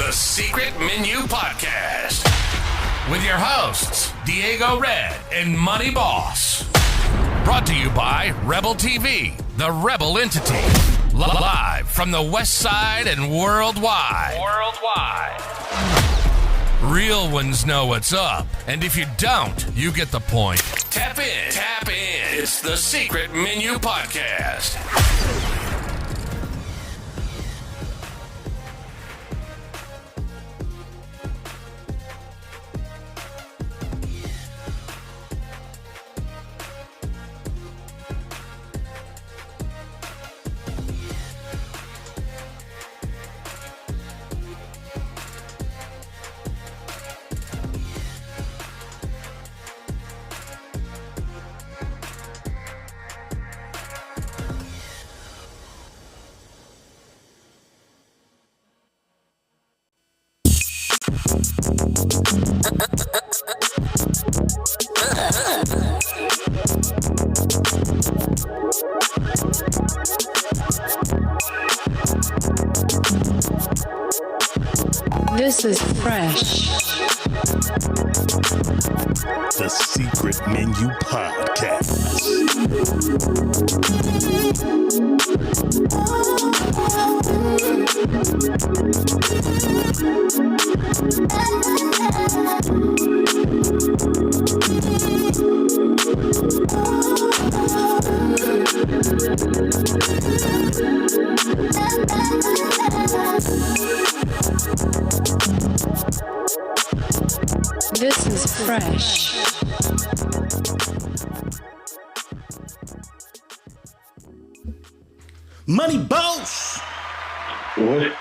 The Secret Menu Podcast with your hosts, Diego Red and Money Boss. Brought to you by Rebel TV, the Rebel entity. Live from the West Side and worldwide. Real ones know what's up, and if you don't, you get the point. Tap in. It's the Secret Menu Podcast. This is fresh. The Secret Menu Podcast. This is fresh. Money Boss! What's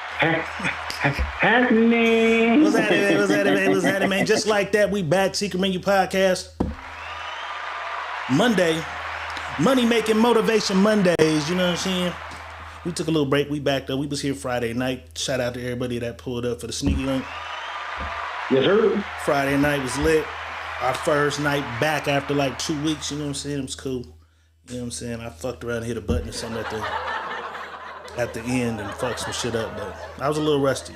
happening? What's happening, man? Just like that, we back. Secret Menu Podcast. Monday. Money Making Motivation Mondays. You know what I'm saying? We took a little break. We back though. We was here Friday night. Shout out to everybody that pulled up for the sneaky link. Yes, sir. Friday night was lit. Our first night back after like 2 weeks. You know what I'm saying? It was cool. You know what I'm saying? I fucked around and hit a button or something at the end and fucked some shit up, but I was a little rusty.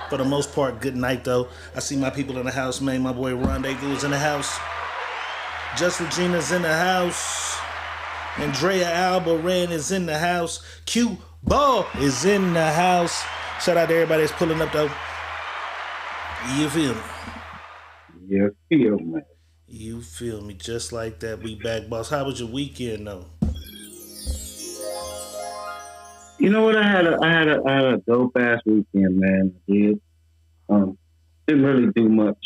For the most part, good night though. I see my people in the house, man. My boy Rendezvous is in the house. Just Regina's in the house. Andrea Albaran is in the house. Q Ball is in the house. Shout out to everybody that's pulling up though. You feel me? You feel me? You feel me? Just like that. We back, boss. How was your weekend though? You know what? I had a dope ass weekend, man. I did. Didn't really do much,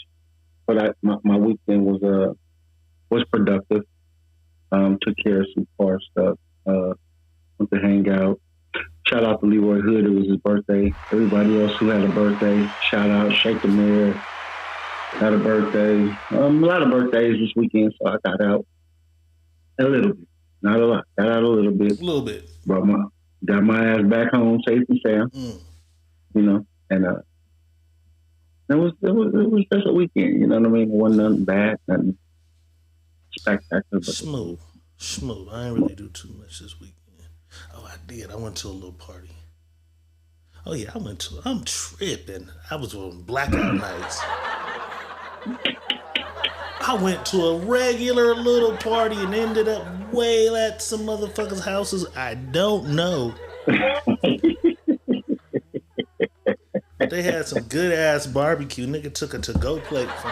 but my weekend was productive. Took care of some car stuff. Went to hang out. Shout out to Leroy Hood. It was his birthday. Everybody else who had a birthday, shout out. Shake the Mayor had a birthday. A lot of birthdays this weekend, so I got out a little bit. Not a lot. Got out a little bit. A little bit. Got my ass back home safe and sound. You know, and it was just a weekend. You know what I mean? It wasn't nothing bad, nothing spectacular. But Smooth. I didn't really do too much this weekend. Oh, I did. I went to a little party. Oh yeah, I'm tripping. I was on blackout nights. I went to a regular little party and ended up way at some motherfuckers' houses I don't know. They had some good ass barbecue. Nigga took a to-go plate from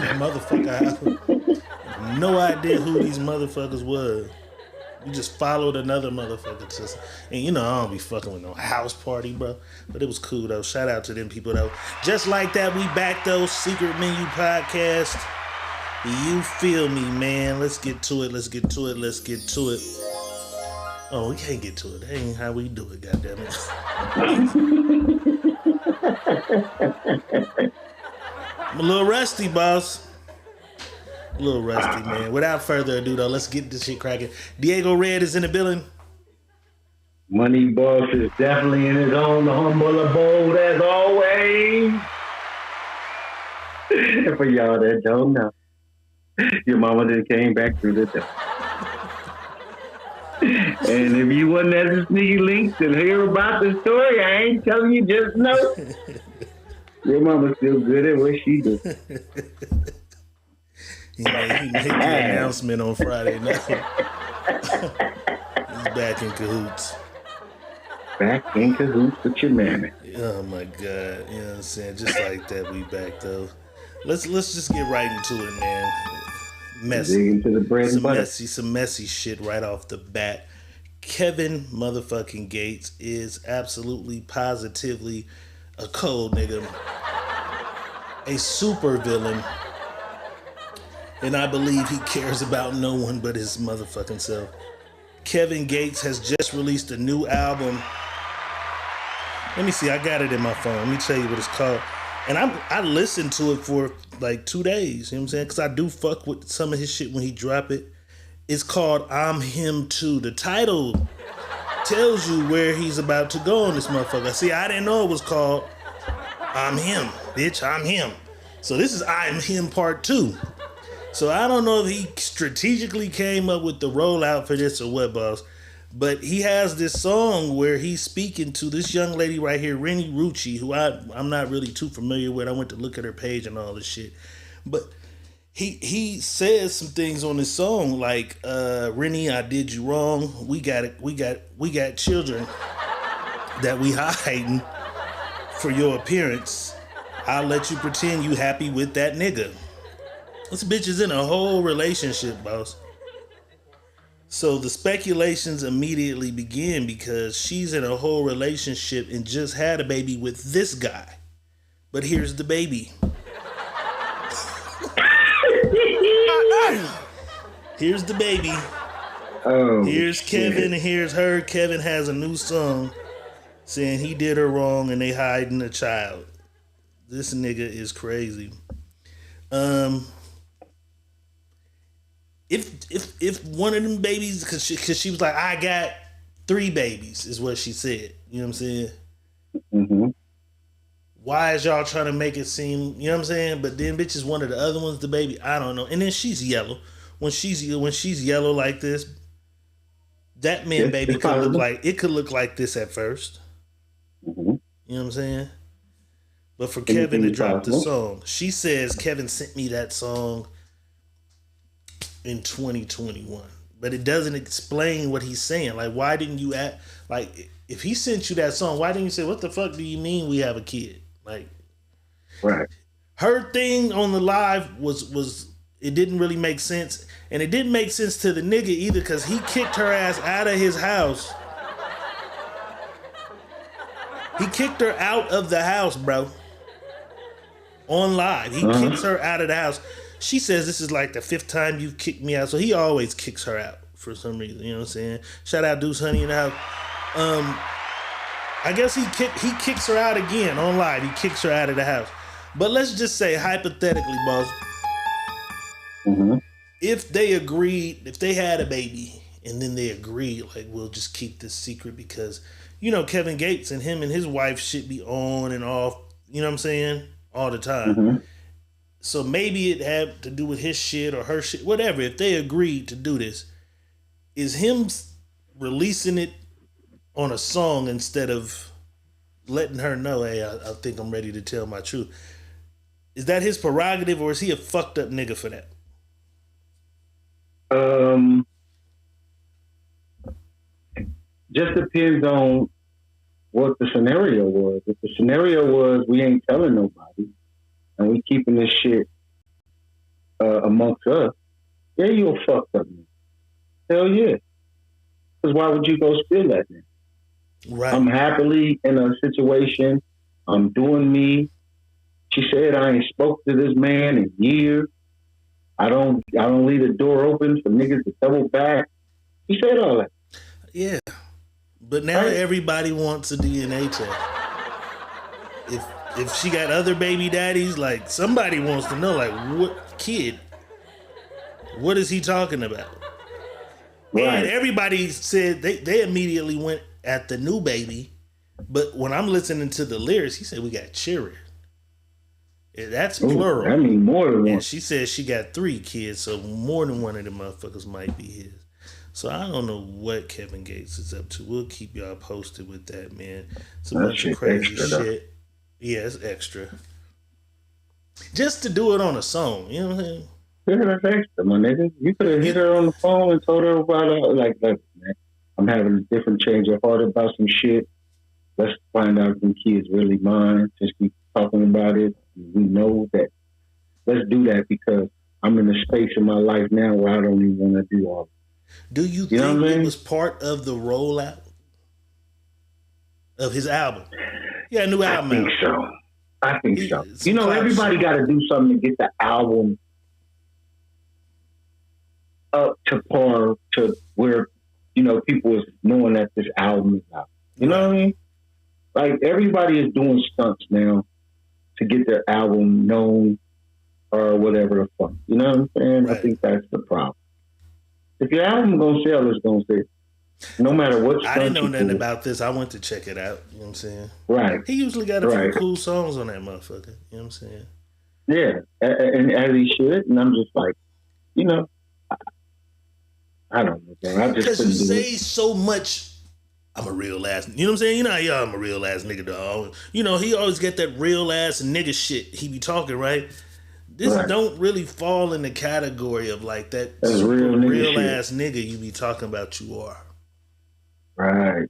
the motherfucker house. No idea who these motherfuckers was. We just followed another motherfucker. And you know, I don't be fucking with no house party, bro. But it was cool, though. Shout out to them people, though. Just like that, we back, though. Secret Menu Podcast. You feel me, man. Let's get to it. Oh, we can't get to it. That ain't how we do it, goddammit. I'm a little rusty, boss. A little rusty, man. Without further ado, though, let's get this shit cracking. Diego Red is in the building. Money Boss is definitely in his own humble abode as always. And for y'all that don't know, your mama just came back through the door. And if you wasn't at the sneaky link to hear about the story, I ain't telling you, just know your mama's still good at what she do. He made the announcement on Friday night. He's back in cahoots. Back in cahoots with your mammy. Oh my God. You know what I'm saying? Just like that, we back though. Let's just get right into it, man. Messy. Dig into the bread and butter. Some messy shit right off the bat. Kevin motherfucking Gates is absolutely positively a cold nigga. A super villain. And I believe he cares about no one but his motherfucking self. Kevin Gates has just released a new album. Let me see, I got it in my phone. Let me tell you what it's called. And I listened to it for like 2 days, you know what I'm saying? Because I do fuck with some of his shit when he drop it. It's called I'm Him Too. The title tells you where he's about to go on this motherfucker. See, I didn't know it was called I'm Him, bitch, I'm Him. So this is I'm Him Part 2. So I don't know if he strategically came up with the rollout for this or what, boss. But he has this song where he's speaking to this young lady right here, Rennie Rucci, who I'm not really too familiar with. I went to look at her page and all this shit. But he says some things on this song like, Rennie, I did you wrong. We got children that we hiding for your appearance. I'll let you pretend you happy with that nigga. This bitch is in a whole relationship, boss. So the speculations immediately begin because she's in a whole relationship and just had a baby with this guy. But here's the baby. Here's the baby. Oh, here's Kevin and here's her. Kevin has a new song saying he did her wrong and they hiding a child. This nigga is crazy. If one of them babies, cause she was like, I got 3 babies, is what she said. You know what I'm saying? Mm-hmm. Why is y'all trying to make it seem, you know what I'm saying? But then bitch is one of the other ones, the baby. I don't know. And then she's yellow. When she's yellow like this, that man baby could look like this at first. Mm-hmm. You know what I'm saying? But for Kevin to drop the song, she says Kevin sent me that song in 2021, but it doesn't explain what he's saying. Like, why didn't you act like if he sent you that song? Why didn't you say, "What the fuck do you mean we have a kid?" Like, right? Her thing on the live was it didn't really make sense, and it didn't make sense to the nigga either because he kicked her ass out of his house. He kicked her out of the house, bro. On live, he kicks her out of the house. She says this is like the 5th time you've kicked me out. So he always kicks her out for some reason. You know what I'm saying? Shout out Deuce Honey in the house. I guess he kicks her out again on live. He kicks her out of the house. But let's just say hypothetically, boss. Mm-hmm. If they agreed, if they had a baby and then they agreed, like, we'll just keep this secret because, you know, Kevin Gates and him and his wife should be on and off, you know what I'm saying? All the time. Mm-hmm. So maybe it had to do with his shit or her shit, whatever. If they agreed to do this, is him releasing it on a song instead of letting her know, hey, I think I'm ready to tell my truth. Is that his prerogative or is he a fucked up nigga for that? Just depends on what the scenario was. If the scenario was we ain't telling nobody, and we keeping this shit amongst us, yeah, you a fucked up nigga. Hell yeah. Because why would you go spill that then? Right. I'm happily in a situation. I'm doing me. She said I ain't spoke to this man in years. I don't leave the door open for niggas to double back. She said all that. Yeah. But now everybody wants a DNA test. If she got other baby daddies, like, somebody wants to know, like, what kid? What is he talking about? Right. And everybody said they immediately went at the new baby. But when I'm listening to the lyrics, he said we got children. That's plural. I mean more than one. And she said she got 3 kids, so more than one of them motherfuckers might be his. So I don't know what Kevin Gates is up to. We'll keep y'all posted with that, man. It's a That bunch of shit crazy extra, though. shit. Yeah, it's extra. Just to do it on a song, you know what I'm saying? Yeah, that's extra, my nigga. You could have hit her on the phone and told her about like, man, I'm having a different change of heart about some shit. Let's find out if them kids really mine. Just keep talking about it. We know that. Let's do that because I'm in a space in my life now where I don't even want to do all. Do you You know think what I it mean? was part of the rollout of his album? Yeah, a new I album think out. so. I think so. Some You know, clout everybody shit. got to do something to get the album up to par to where, you know, people is knowing that this album is out. You know what I mean? Like, everybody is doing stunts now to get their album known or whatever the fuck. You know what I'm saying? Right. I think that's the problem. If your album gonna sell, it's gonna sell. No matter what stunt I didn't know you nothing do. about this. I went to check it out. You know what I'm saying? Right. He usually got a few Right. cool songs on that motherfucker. You know what I'm saying? Yeah. And as he should. And I'm just like, you know, I don't know, bro. I just Because you couldn't do say it. so much, I'm a real ass, you know what I'm saying? You know how y'all, I'm a real ass nigga, dog. You know, he always get that real ass nigga shit he be talking, right? This Right. don't really fall in the category of like that That's super real nigga real shit. ass nigga you be talking about you are. Right.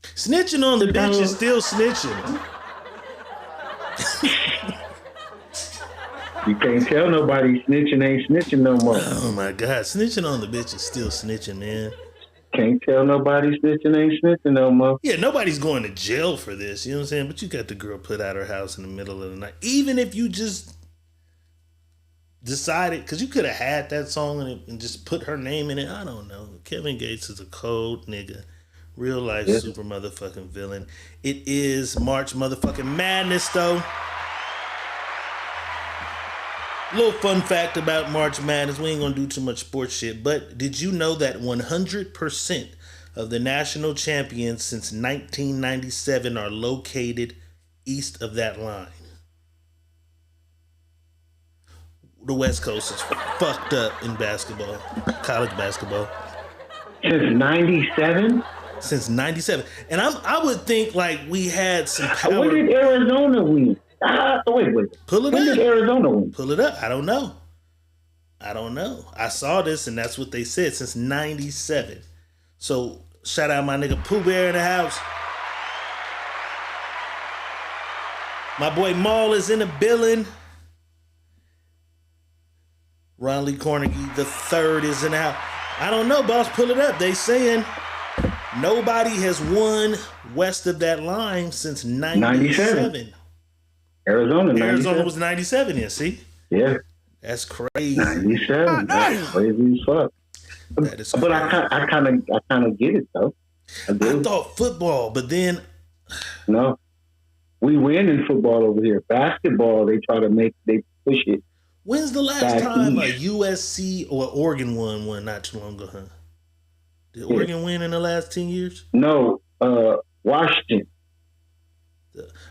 Snitching on the bitch is still snitching. You can't tell nobody snitching ain't snitching no more. Oh my God, snitching on the bitch is still snitching, man. Can't tell nobody snitching ain't snitching no more. Yeah, nobody's going to jail for this, you know what I'm saying? But you got the girl put out her house in the middle of the night. Even if you just decided, because you could have had that song and just put her name in it. I don't know. Kevin Gates is a cold nigga. Real life super motherfucking villain. It is March motherfucking Madness, though. Little fun fact about March Madness. We ain't gonna do too much sports shit, but did you know that 100% of the national champions since 1997 are located east of that line? The West Coast is fucked up in basketball, college basketball. Since 97? Since 97. And I would think like we had some power. When did Arizona win? Wait. Pull it When up. did Arizona win? Pull it up. I don't know. I saw this and that's what they said since 97. So shout out my nigga Pooh Bear in the house. My boy Maul is in the building. Ron Lee Carnegie the third is in the house. I don't know, boss. Pull it up. They saying nobody has won west of that line since 97. Arizona 97. Arizona was 97, yeah, see? Yeah, That's crazy. 97. That's crazy as fuck. That is But I kind of get it though. I I do. thought football, but then No, we win in football over here. Basketball, they push it. when's the last Back time a east. USC or Oregon won one not too long ago, huh? Did Oregon win in the last 10 years? No, Washington.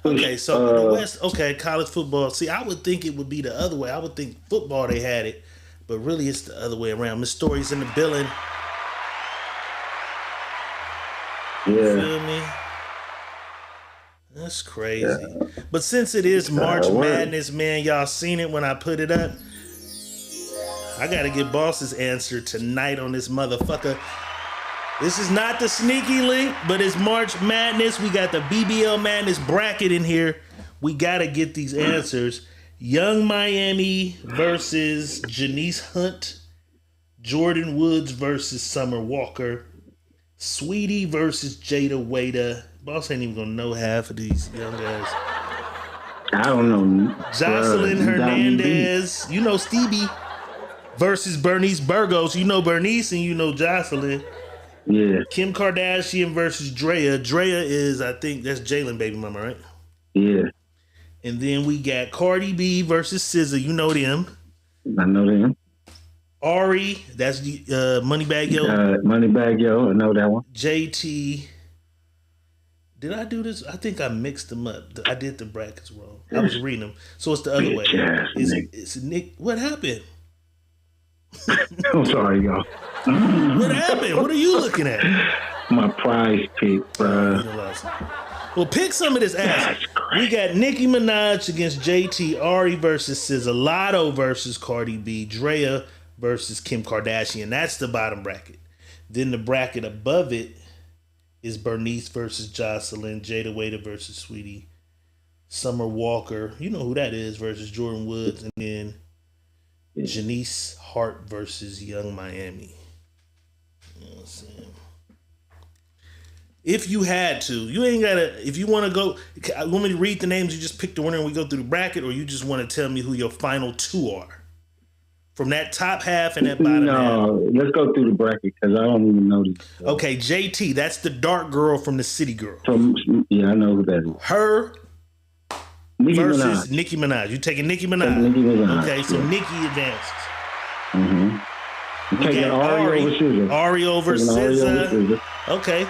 Okay, so the West, okay, college football. See, I would think it would be the other way. I would think football they had it, but really it's the other way around. Miss Story's in the building. You Yeah, feel me? That's crazy. But since it is March Madness, man, y'all seen it when I put it up. I gotta get Boss's answer tonight on this motherfucker. This is not the sneaky link, but it's March Madness. We got the BBL Madness bracket in here. We gotta get these answers. Young Miami versus Janice Hunt. Jordan Woods versus Summer Walker. Sweetie versus Jada Waiter. Boss ain't even gonna know half of these young guys. I don't know. Jocelyn You got me beat. Hernandez. You know Stevie versus Bernice Burgos. You know Bernice and you know Jocelyn. Yeah, Kim Kardashian versus Drea. Drea is, I think, that's Jalen baby mama, right? yeah. And then we got Cardi B versus SZA. You know them. I know them. Ari, that's the Moneybag Yo. Moneybag Yo, I know that one. JT. Did I do this? I think I mixed them up. I did the brackets wrong. I was reading them. So it's the other way. Bitch ass Nick. It's Nick. What happened? I'm sorry, y'all. What happened? What are you looking at? My prize pick, bruh. Well, pick some of this ass. We got Nicki Minaj against JT, Ari versus SZA, Lotto versus Cardi B, Drea versus Kim Kardashian. That's the bottom bracket. Then the bracket above it is Bernice versus Jocelyn, Jada Waiter versus Sweetie, Summer Walker, you know who that is, versus Jordan Woods, and then Janice Hart versus Young Miami. You know what I'm saying? If you had to, you ain't gotta. If you want to go, want me to read the names? You just pick the winner and we go through the bracket, or you just want to tell me who your final two are from that top half and that bottom half? No, let's go through the bracket because I don't even know these. Okay, JT, that's the dark girl from the City Girl. Yeah, I know who that is. Her Nicki versus Minaj. Nicki Minaj. You taking Nicki Minaj? Nicki Minaj. Okay, so Nicki advances. Mm-hmm. I'm taking Ari over SZA. Ari over SZA. Okay.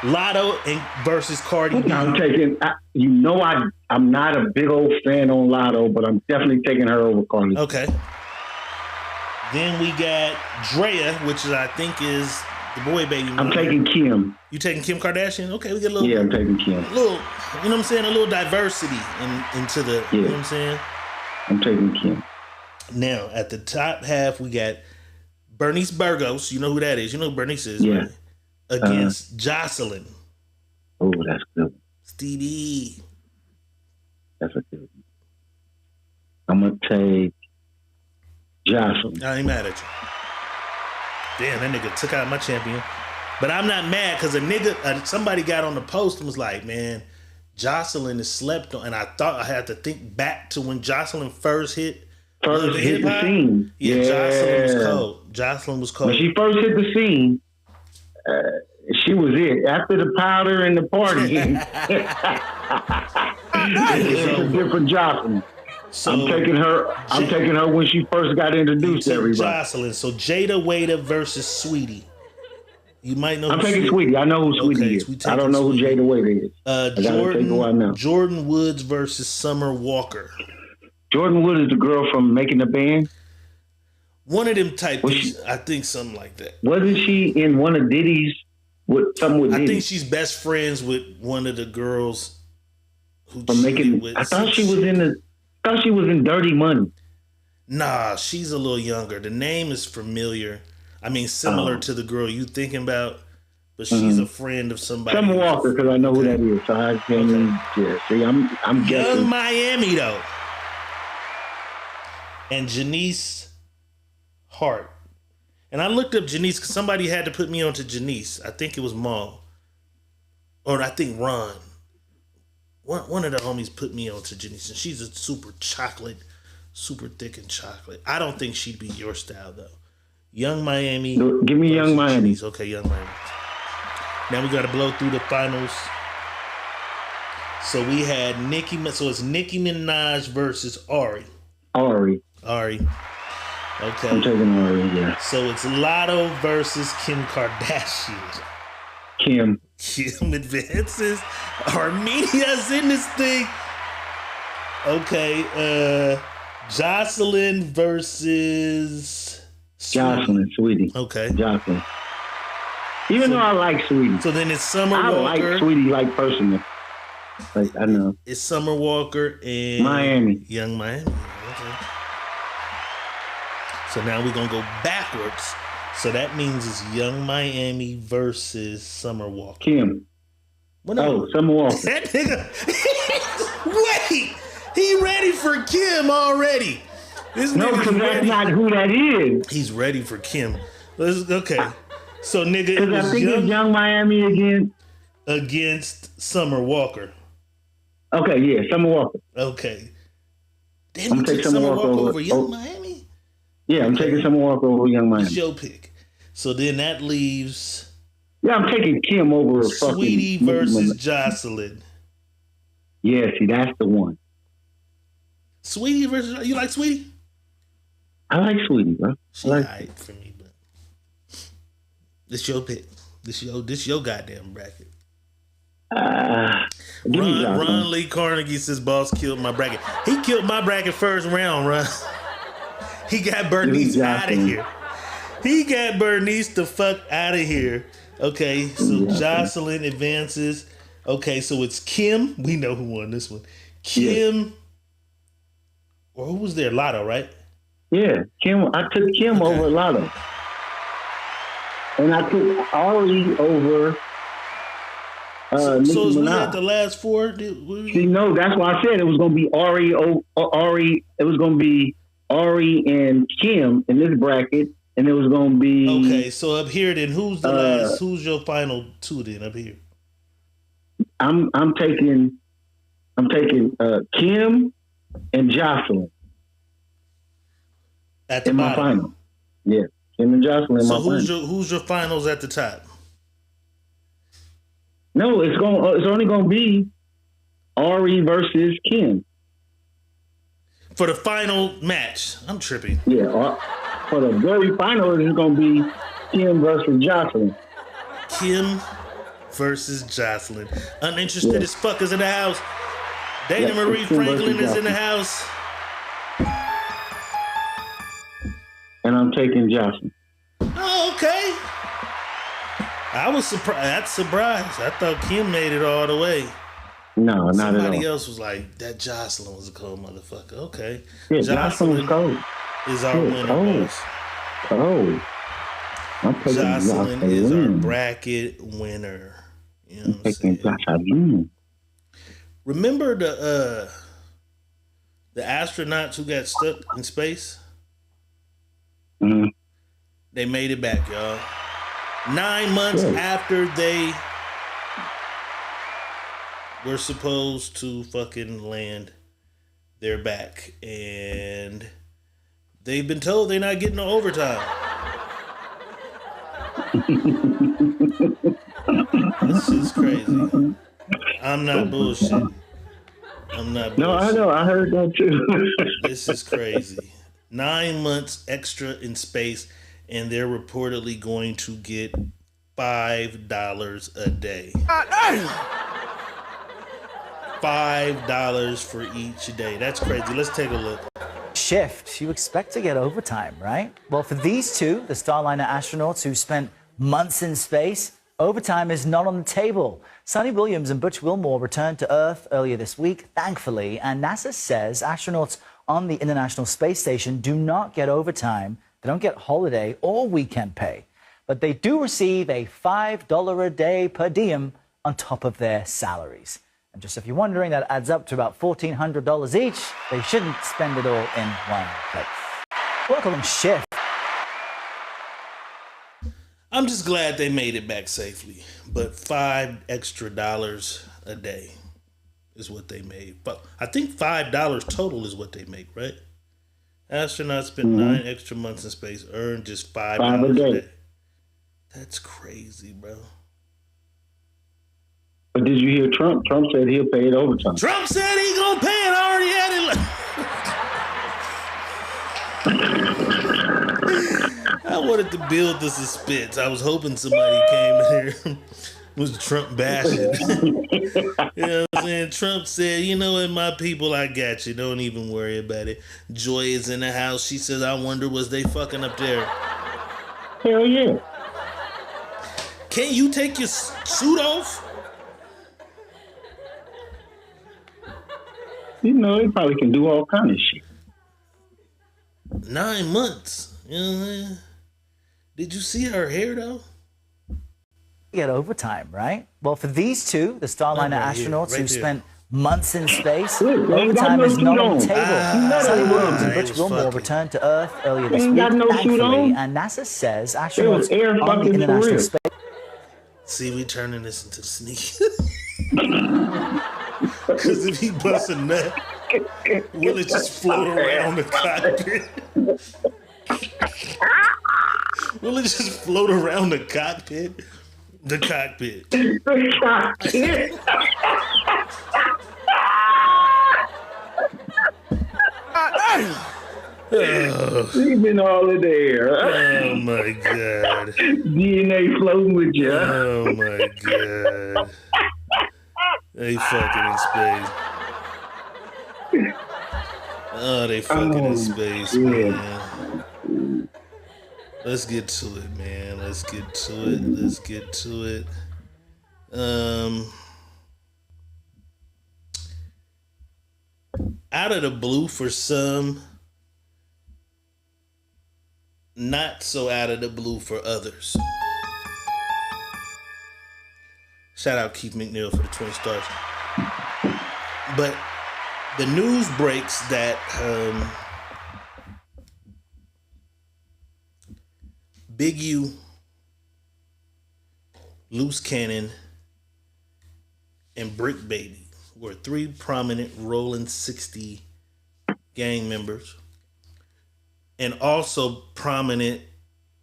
Lotto versus Cardi B. I'm taking. I'm not a big old fan on Lotto, but I'm definitely taking her over Cardi. Okay. Then we got Drea, which I think is the boy baby. I'm taking Kim. You taking Kim Kardashian? Okay, we get a little. Yeah, I'm taking Kim. A little, you know what I'm saying? A little diversity into the. You know what I'm saying? I'm taking Kim. Now at the top half, we got Bernice Burgos. You know who that is? You know who Bernice is? Yeah. Right? Against Jocelyn. Oh, that's good. Stevie. That's a good one. I'm going to take Jocelyn. I ain't mad at you. Damn, that nigga took out my champion. But I'm not mad because a nigga, somebody got on the post and was like, man, Jocelyn is slept on. And I thought I had to think back to when Jocelyn first hit the scene. Yeah, Jocelyn was cold. Jocelyn was cold. When she first hit the scene, she was it. After the powder and the party, it's a different Jocelyn. So I'm taking her when she first got introduced to everybody. Jocelyn. So Jada Waiter versus Sweetie. You might know. I'm taking Sweetie. I know who Sweetie is. I don't know who Jada Waiter is. Jordan Woods versus Summer Walker. Jordan Woods is the girl from Making the Band. One of them type things, I think something like that. Wasn't she in one of Diddy's with Diddy? I think she's best friends with one of the girls who from Making. I thought she was in Dirty Money. Nah, she's a little younger. The name is familiar. I mean, similar to the girl you thinking about, but she's a friend of somebody. Summer Walker, because I know who that is. So I can't. See, I'm guessing. Young Miami though, and Janice Hart. And I looked up Janice because somebody had to put me onto Janice. I think it was Maul. Or I think Ron. One of the homies put me onto Janice. And she's a super thick and chocolate. I don't think she'd be your style though. Young Miami. Give me Young Miami. Janice. Okay, Young Miami. Now we got to blow through the finals. So we had so it's Nicki Minaj versus Ari. Ari. Okay. I'm taking Ari, yeah. So it's Lotto versus Kim Kardashian. Kim advances. Armenia's in this thing. Okay. Jocelyn versus Sweetie. Okay. Jocelyn. Even though I like Sweetie. So then it's Summer Walker. I like Sweetie like personally. Like I know. It's Summer Walker and Miami. Young Miami. Okay. So now we're gonna go backwards. So that means it's Young Miami versus Summer Walker. Kim. Summer Walker. That nigga. Wait, he ready for Kim already. This no, because that's not who that is. He's ready for Kim. Okay. So nigga, because I think it's Young Miami against Summer Walker. Okay, yeah, Summer Walker. Okay. Damn, you took Summer Walker over Young Miami? Yeah, I'm taking Summer Walker over Young Miami. It's your pick. So then that leaves... Yeah, I'm taking Kim over Sweetie versus Jocelyn. Yeah, see, that's the one. Sweetie versus... You like Sweetie? I like Sweetie, bro. She alright for me, but... This your pick. This your goddamn bracket. Ron Lee Carnegie says boss killed my bracket. He killed my bracket first round, Ron. He got Bernice out of here. He got Bernice the fuck out of here. Okay, so Jocelyn advances. Okay, so it's Kim. We know who won this one. Kim. Or who was there? Lotto, right? Yeah, Kim. I took Kim over Lotto. And I took Ari over So Nicki is we Minaj. at the last four? See, no, that's why I said it was going to be Ari. It was going to be Ari and Kim in this bracket, and it was going to be Okay, so up here then, who's the last? Who's your final two then up here? I'm taking Kim and Jocelyn At the in my bottom. final. Yeah, Kim and Jocelyn in So my final. who's your finals at the top? No, it's only going to be Ari versus Kim. For the final match. I'm tripping. Yeah, for the very final, it's going to be Kim versus Jocelyn. Kim versus Jocelyn. Uninterested as fuck is in the house. Dana Marie Kim Franklin versus is in the Jocelyn. house. And I'm taking Jocelyn. Oh, okay. I was surprised. That's surprised. I thought Kim made it all the way. No, not at Somebody all. else was like, that Jocelyn was a cold motherfucker. Okay. Yeah, Jocelyn was cold. is our winner, boss. Cold. I'm taking Jocelyn is our Jocelyn. bracket winner. You know what I'm Taking saying? Jocelyn. Remember the astronauts who got stuck in space? Mm-hmm. They made it back, y'all. 9 months after they were supposed to fucking land, they're back. And they've been told they're not getting no overtime. This is crazy. I'm not bullshitting. No, I know. I heard that too. This is crazy. 9 months extra in space, and they're reportedly going to get $5 a day. $5 for each day. That's crazy. Let's take a look. Shift, you expect to get overtime, right? Well, for these two, the Starliner astronauts who spent months in space, overtime is not on the table. Sonny Williams and Butch Wilmore returned to Earth earlier this week, thankfully, and NASA says astronauts on the International Space Station do not get overtime. They don't get holiday or weekend pay, but they do receive a $5 a day per diem on top of their salaries. And just if you're wondering, that adds up to about $1,400 each. They shouldn't spend it all in one place. Welcome, Shift. I'm just glad they made it back safely. But $5 extra a day is what they made. But I think $5 total is what they make, right? Astronauts spent 9 extra months in space, earned just $5 a day. That's crazy, bro. But did you hear Trump? Trump said he'll pay it overtime. Trump said he gonna pay it. I already had it. I wanted to build the suspense. I was hoping somebody came in here was Trump bashing. You know what I'm saying? Trump said, you know what, my people, I got you. Don't even worry about it. Joy is in the house. She says, I wonder, was they fucking up there? Hell yeah. Can you take your suit off? You know, they probably can do all kind of shit. 9 months. You know what I'm saying? Did you see her hair, though? Get overtime, right? Well, for these two, the Starliner astronauts who spent months in space, overtime is not on the table. Sonny Williams and Butch Wilmore returned to Earth earlier this week, thankfully, and NASA says astronauts on the International Space... See, we turning this into sneak. Because if he busts a nut, will it just float around the cockpit? Will it just float around the cockpit? The cockpit. The cockpit. Sleeping all in there. Oh my God. DNA floating with you. Oh my God. They fucking in space. Oh, they fucking in space, yeah. man. Let's get to it, man. Let's get to it. Let's get to it. Out of the blue for some, not so out of the blue for others. Shout out Keith McNeil for the 20 stars. But the news breaks that Big U, Loose Cannon, and Brick Baby were three prominent Rolling 60 gang members and also prominent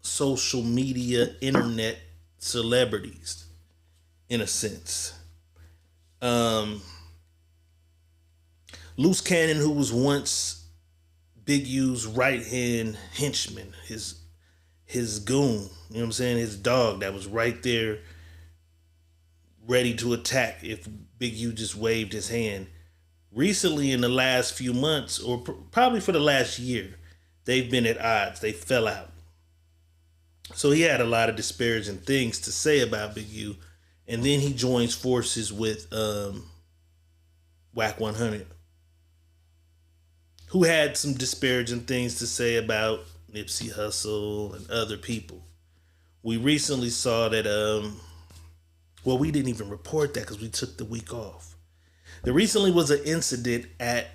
social media internet celebrities in a sense. Loose Cannon, who was once Big U's right-hand henchman, his goon, you know what I'm saying, his dog that was right there ready to attack if Big U just waved his hand. Recently, in the last few months, or probably for the last year, they've been at odds. They fell out. So he had a lot of disparaging things to say about Big U. And then he joins forces with Whack 100, who had some disparaging things to say about Nipsey Hussle and other people. We recently saw that, well, we didn't even report that because we took the week off. There recently was an incident at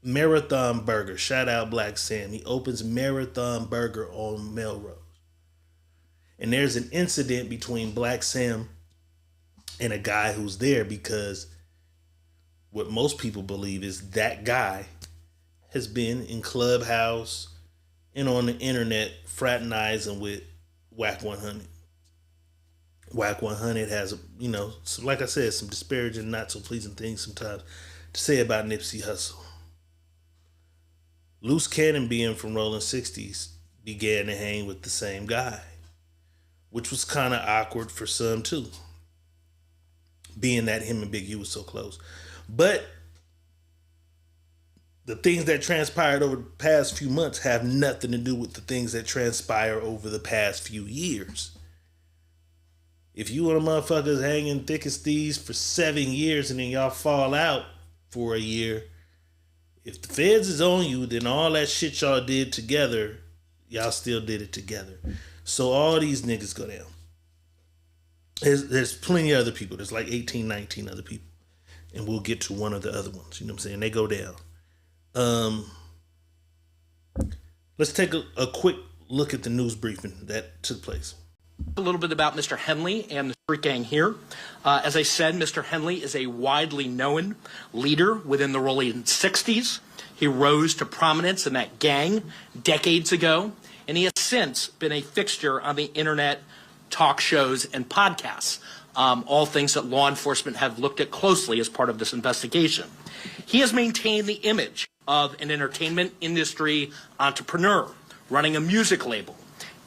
Marathon Burger. Shout out Black Sam. He opens Marathon Burger on Melrose. And there's an incident between Black Sam and a guy who's there because what most people believe is that guy has been in Clubhouse and on the internet fraternizing with Whack 100. Whack 100 has, you know, some, like I said, some disparaging, not so pleasing things sometimes to say about Nipsey Hussle. Loose Cannon, being from Rolling 60s, began to hang with the same guy, which was kind of awkward for some too, being that him and Big U was so close. But the things that transpired over the past few months have nothing to do with the things that transpire over the past few years. If you and a motherfuckers hanging thick as thieves for 7 years and then y'all fall out for a year, if the feds is on you, then all that shit y'all did together, y'all still did it together. So all these niggas go down. There's plenty of other people. There's like 18, 19 other people. And we'll get to one of the other ones. You know what I'm saying? They go down. Let's take a quick look at the news briefing that took place. A little bit about Mr. Henley and the street gang here. As I said, Mr. Henley is a widely known leader within the Rolling 60s. He rose to prominence in that gang decades ago, and he has since been a fixture on the internet, talk shows, and podcasts, all things that law enforcement have looked at closely as part of this investigation. He has maintained the image of an entertainment industry entrepreneur running a music label,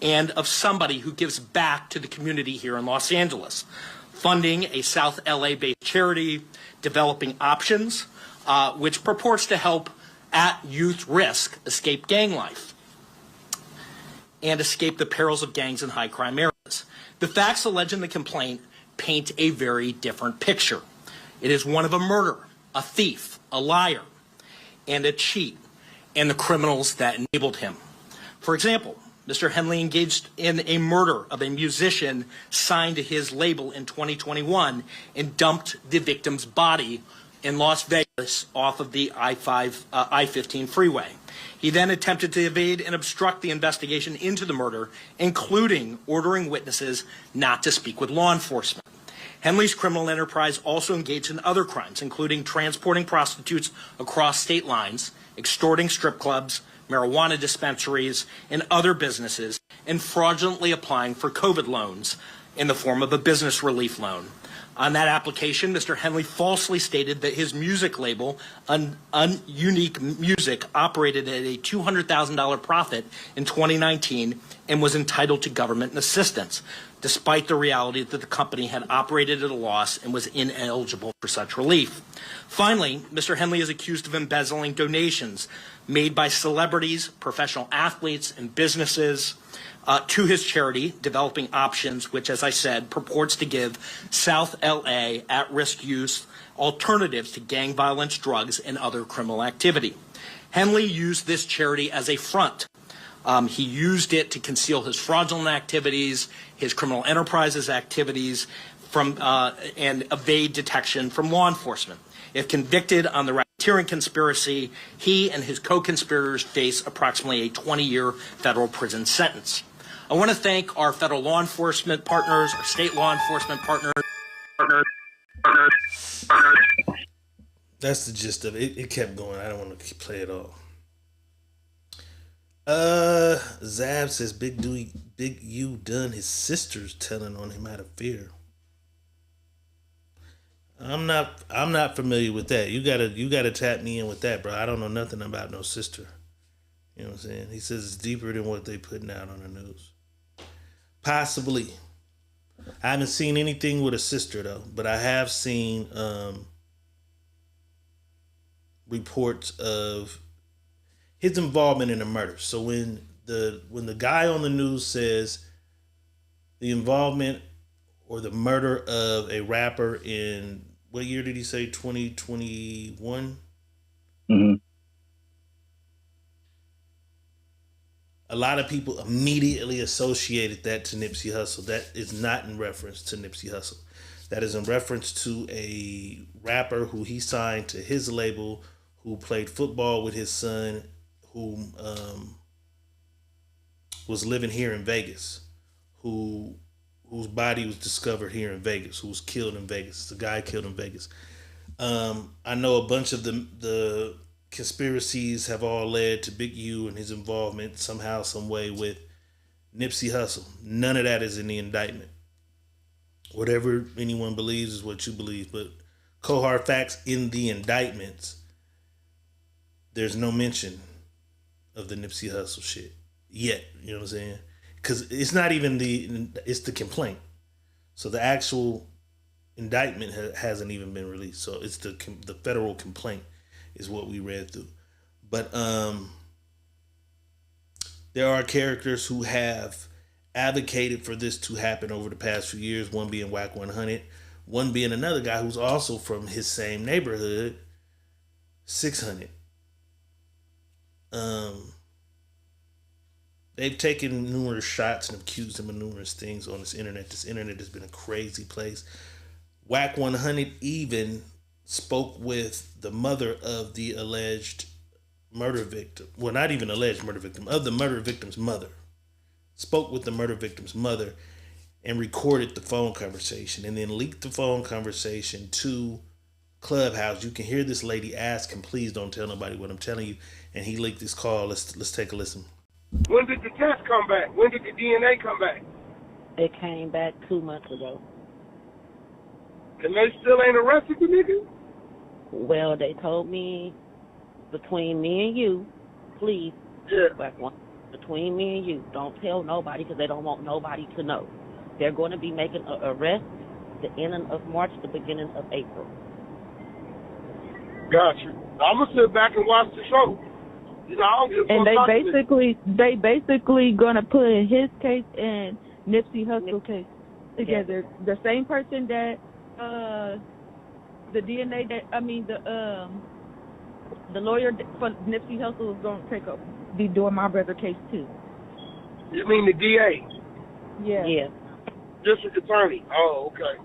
and of somebody who gives back to the community here in Los Angeles, funding a South LA-based charity, developing options, which purports to help at youth risk escape gang life and escape the perils of gangs in high crime areas. The facts alleged in the complaint paint a very different picture. It is one of a murderer, a thief, a liar, and a cheat, and the criminals that enabled him. For example, Mr. Henley engaged in a murder of a musician signed to his label in 2021 and dumped the victim's body in Las Vegas off of the I-15 freeway. He then attempted to evade and obstruct the investigation into the murder, including ordering witnesses not to speak with law enforcement. Henley's criminal enterprise also engaged in other crimes, including transporting prostitutes across state lines, extorting strip clubs, marijuana dispensaries, and other businesses, and fraudulently applying for COVID loans in the form of a business relief loan. On that application, Mr. Henley falsely stated that his music label, Unique Music, operated at a $200,000 profit in 2019 and was entitled to government assistance, despite the reality that the company had operated at a loss and was ineligible for such relief. Finally, Mr. Henley is accused of embezzling donations made by celebrities, professional athletes, and businesses to his charity, Developing Options, which, as I said, purports to give South LA at-risk youth alternatives to gang violence, drugs, and other criminal activity. Henley used this charity as a front. He used it to conceal his fraudulent activities, his criminal enterprises activities, and evade detection from law enforcement. If convicted on the racketeering conspiracy, he and his co-conspirators face approximately a 20-year federal prison sentence. I want to thank our federal law enforcement partners, our state law enforcement partners. That's the gist of it. It kept going. I don't want to play it all. Zab says Big U done his sister's telling on him out of fear. I'm not familiar with that. You gotta tap me in with that, bro. I don't know nothing about no sister. You know what I'm saying? He says it's deeper than what they putting out on the news. Possibly. I haven't seen anything with a sister though, but I have seen reports of his involvement in a murder. So when the guy on the news says the involvement or the murder of a rapper in, what year did he say? 2021? Mm-hmm. A lot of people immediately associated that to Nipsey Hussle. That is not in reference to Nipsey Hussle. That is in reference to a rapper who he signed to his label, who played football with his son, who was living here in Vegas, whose body was discovered here in Vegas, who was killed in Vegas. The guy killed in Vegas. I know a bunch of the conspiracies have all led to Big U and his involvement somehow, some way with Nipsey Hussle. None of that is in the indictment. Whatever anyone believes is what you believe, but cold hard facts in the indictments, there's no mention of the Nipsey Hussle shit yet. You know what I'm saying? Because it's not even it's the complaint. So the actual indictment hasn't even been released. So it's the federal complaint is what we read through. But there are characters who have advocated for this to happen over the past few years, one being Whack 100, one being another guy who's also from his same neighborhood, 600. They've taken numerous shots and accused him of numerous things on this internet. This internet has been a crazy place. Whack 100 even spoke with the mother of the alleged murder victim. Well, not even alleged murder victim, of the murder victim's mother. Spoke with the murder victim's mother and recorded the phone conversation and then leaked the phone conversation to Clubhouse. You can hear this lady ask him, please don't tell nobody what I'm telling you. And he leaked this call. Let's take a listen. When did the test come back? When did the DNA come back? It came back 2 months ago. And they still ain't arrested the nigga? Well, they told me between me and you, please, between me and you, don't tell nobody because they don't want nobody to know. They're going to be making an arrest the ending of March, the beginning of April. Gotcha. I'm going to sit back and watch the show. You know, I don't give a and fuck they basically gonna put his case and Nipsey Hussle case together. Yeah. The same person that the DNA that the lawyer for Nipsey Hussle is gonna be doing my brother case too. You mean the DA? Yeah. Yeah. District attorney. Oh, okay.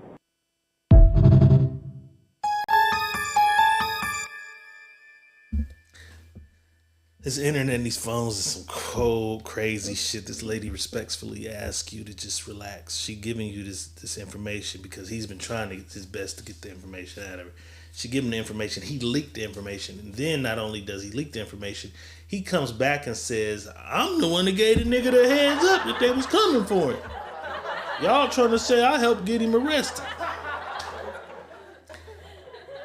This internet and these phones is some cold, crazy shit. This lady respectfully asks you to just relax. She giving you this information because he's been trying to get his best to get the information out of her. She give him the information. He leaked the information. And then not only does he leak the information, he comes back and says, I'm the one that gave the nigga the heads up that they was coming for him. Y'all trying to say I helped get him arrested.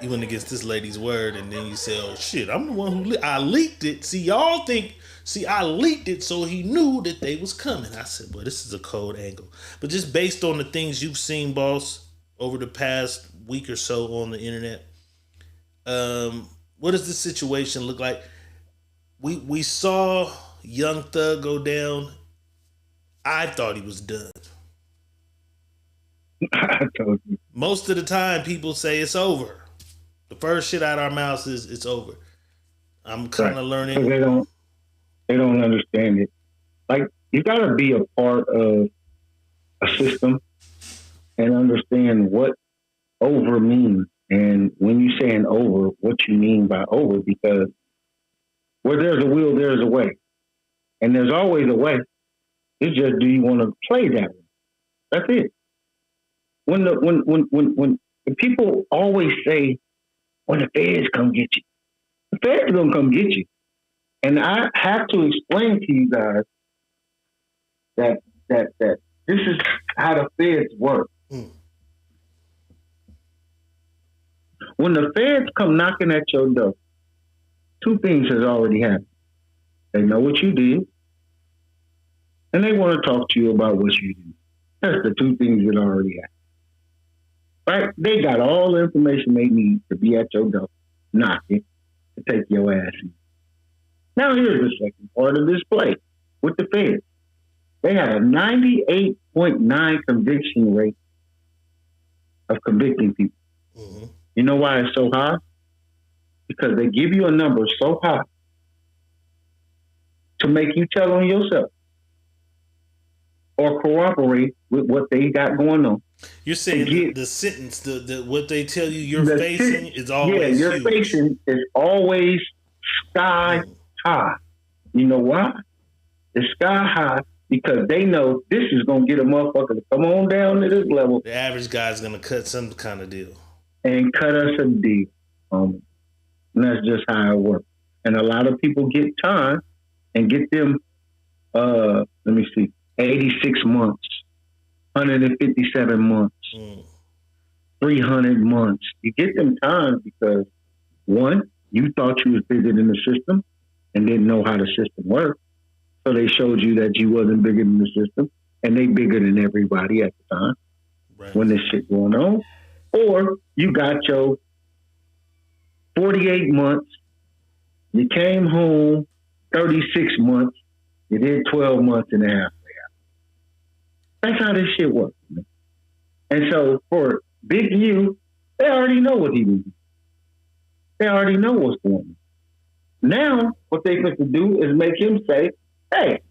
You went against this lady's word, and then you say, "Oh shit, I'm the one who I leaked it." See, y'all think, I leaked it, so he knew that they was coming. I said, "Well, this is a cold angle." But just based on the things you've seen, boss, over the past week or so on the internet, what does the situation look like? We saw Young Thug go down. I thought he was done. I told you. Most of the time, people say it's over. The first shit out of our mouths is it's over. I'm kind of learning. They don't understand it. Like, you got to be a part of a system and understand what over means. And when you say an over, what you mean by over, because where there's a will, there's a way. And there's always a way. It's just, do you want to play that way? That's it. When the people always say, when the feds come get you, the feds are going to come get you. And I have to explain to you guys that this is how the feds work. When the feds come knocking at your door, two things has already happened. They know what you did, and they want to talk to you about what you did. That's the two things that already happened. Right? They got all the information they need to be at your door, knocking, to take your ass in. Now here's the second part of this play with the feds. They have a 98.9 conviction rate of convicting people. Mm-hmm. You know why it's so high? Because they give you a number so high to make you tell on yourself or cooperate with what they got going on. You're saying the sentence, the what they tell you you're facing is always you're facing is always sky high. You know why? It's sky high because they know this is going to get a motherfucker to come on down to this level. The average guy's going to cut some kind of deal. And cut us a deal. And that's just how it works. And a lot of people get time and get them, 86 months, 157 months, 300 months. You get them time because, one, you thought you was bigger than the system and didn't know how the system worked. So they showed you that you wasn't bigger than the system and they bigger than everybody at the time when this shit going on. Or you got your 48 months, you came home 36 months, you did 12 months and a half. That's how this shit works. Man. And so for Big U, they already know what he was doing. They already know what's going on. Now, what they have to do is make him say, hey,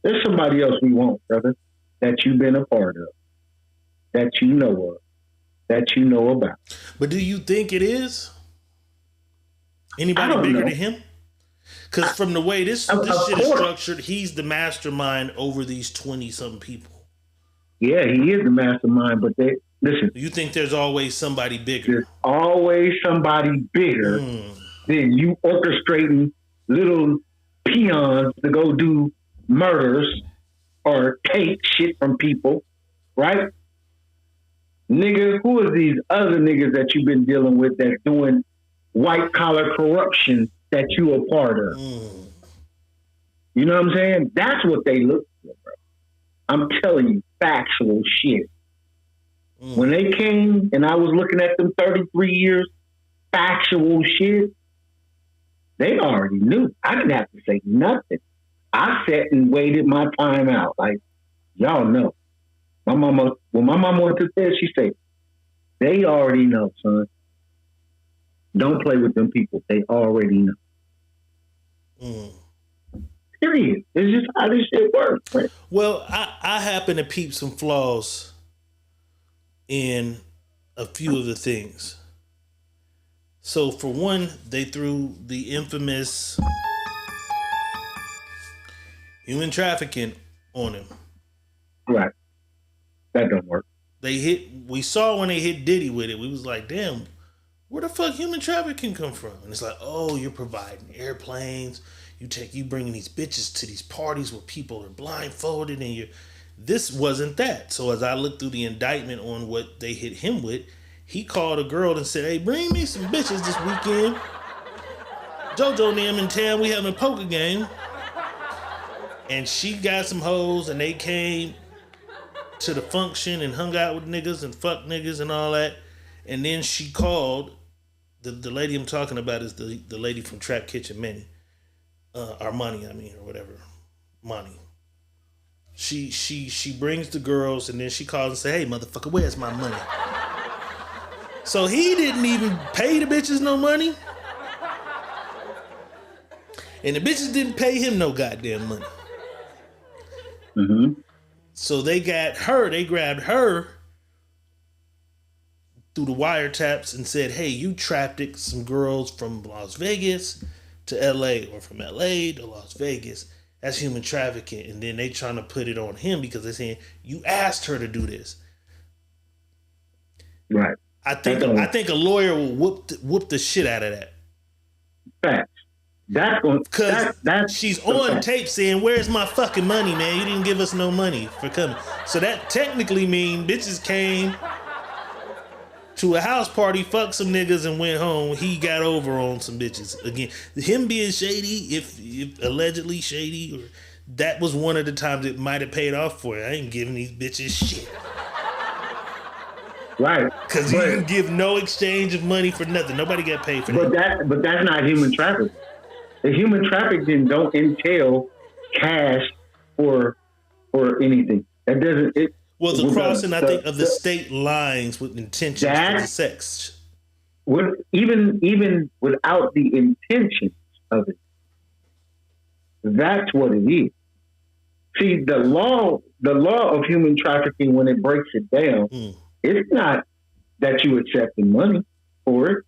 there's somebody else we want, brother, that you've been a part of, that you know of, that you know about. But do you think it is? Anybody bigger than him? Because from the way this shit is structured, he's the mastermind over these 20-something people. Yeah, he is the mastermind, but listen. You think there's always somebody bigger? There's always somebody bigger than you orchestrating little peons to go do murders or take shit from people, right? Nigga, who are these other niggas that you've been dealing with that's doing white-collar corruption that you a part of? You know what I'm saying? That's what they look for, bro. I'm telling you, factual shit. When they came and I was looking at them 33 years, factual shit, they already knew. I didn't have to say nothing. I sat and waited my time out. Like, y'all know. When my mama went to bed, she said, they already know, son. Don't play with them people. They already know. Period. It's just how this shit works. Right? Well, I happen to peep some flaws in a few of the things. So for one, they threw the infamous human trafficking on him. Right. That don't work. We saw when they hit Diddy with it, we was like, damn, where the fuck human trafficking come from? And it's like, oh, you're providing airplanes. You bringing these bitches to these parties where people are blindfolded and this wasn't that. So as I looked through the indictment on what they hit him with, he called a girl and said, hey, bring me some bitches this weekend. JoJo and them in town, we having a poker game. And she got some hoes and they came to the function and hung out with niggas and fucked niggas and all that. And then she called, the lady I'm talking about is the lady from Trap Kitchen Minnie. Armani, or whatever. Money. She brings the girls and then she calls and say, hey, motherfucker, where's my money? So he didn't even pay the bitches no money. And the bitches didn't pay him no goddamn money. Mm-hmm. So they grabbed her through the wiretaps and said, hey, you trafficked some girls from Las Vegas to LA or from LA to Las Vegas. That's human trafficking. And then they trying to put it on him because they're saying, you asked her to do this. Right. I think a lawyer will whoop the shit out of that. Facts. That's she's on tape saying, where's my fucking money, man? You didn't give us no money for coming. So that technically means bitches came to a house party, fucked some niggas, and went home. He got over on some bitches. Again, him being shady, if allegedly shady, or that was one of the times it might have paid off for you. I ain't giving these bitches shit. Right. Because you didn't give no exchange of money for nothing. Nobody got paid for that. But that's not human trafficking. The human trafficking don't entail cash or anything. That doesn't. Well, the crossing, I think, of the state lines with intention for sex. Even without the intentions of it, that's what it is. See, the law of human trafficking, when it breaks it down, it's not that you accepting money for it.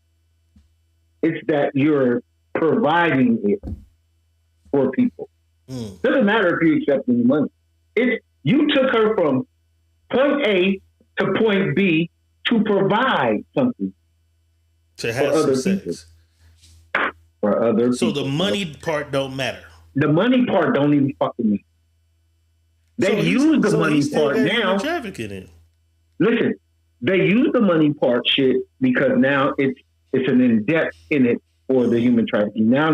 It's that you're providing it for people. Doesn't matter if you accepting the money. It's you took her from point A to point B to provide something to have some sex for other people. So the money part don't matter. The money part don't even fucking matter. They use the money part now. Listen, they use the money part shit because now it's an in-depth in it for the human trafficking. Now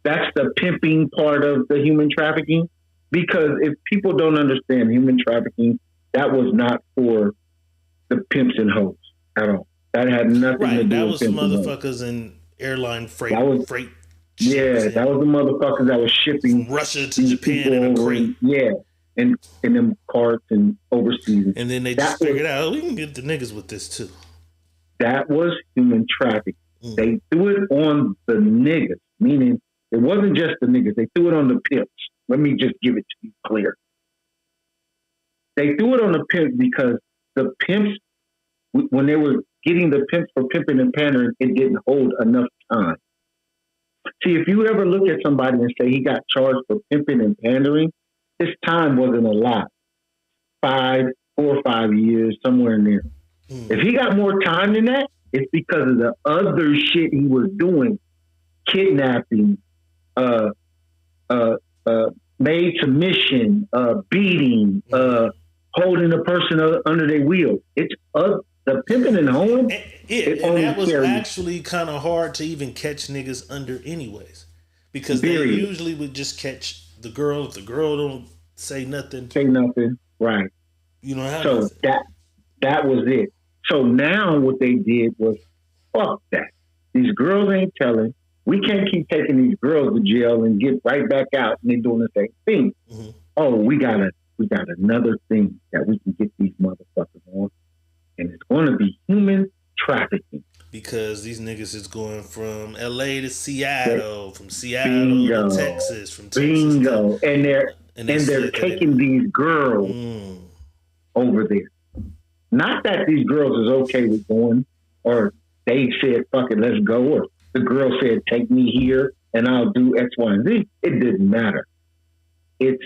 that's the pimping part of the human trafficking. Because if people don't understand human trafficking, that was not for the pimps and hoes at all. That had nothing to do with that was pimps motherfuckers in airline freight. That was the motherfuckers that was shipping from Russia to Japan in a crate. Yeah, and in them carts and overseas. And then they just figured out, we can get the niggas with this too. That was human trafficking. They threw it on the niggas, meaning it wasn't just the niggas. They threw it on the pimps. Let me just give it to you clear. They threw it on the pimps because the pimps, when they were getting the pimps for pimping and pandering, it didn't hold enough time. See, if you ever look at somebody and say he got charged for pimping and pandering, his time wasn't a lot. 4 or 5 years, somewhere in there. If he got more time than that, it's because of the other shit he was doing. Kidnapping, made submission, beating, holding a person under their wheel. It's the pimping and hoeing. And that was actually kind of hard to even catch niggas under anyways. Because they usually would just catch the girl. If the girl don't say nothing. Right. You know how so that was it. So now what they did was, fuck that. These girls ain't telling. We can't keep taking these girls to jail and get right back out and they're doing the same thing. Oh, we got another thing that we can get these motherfuckers on, and it's going to be human trafficking. Because these niggas is going from LA to Seattle, from Seattle to Texas, from Texas to, and they're taking these girls over there. Not that these girls is okay with going, or they said, fuck it, let's go, or the girl said, take me here and I'll do X, Y, and Z. It didn't matter. It's,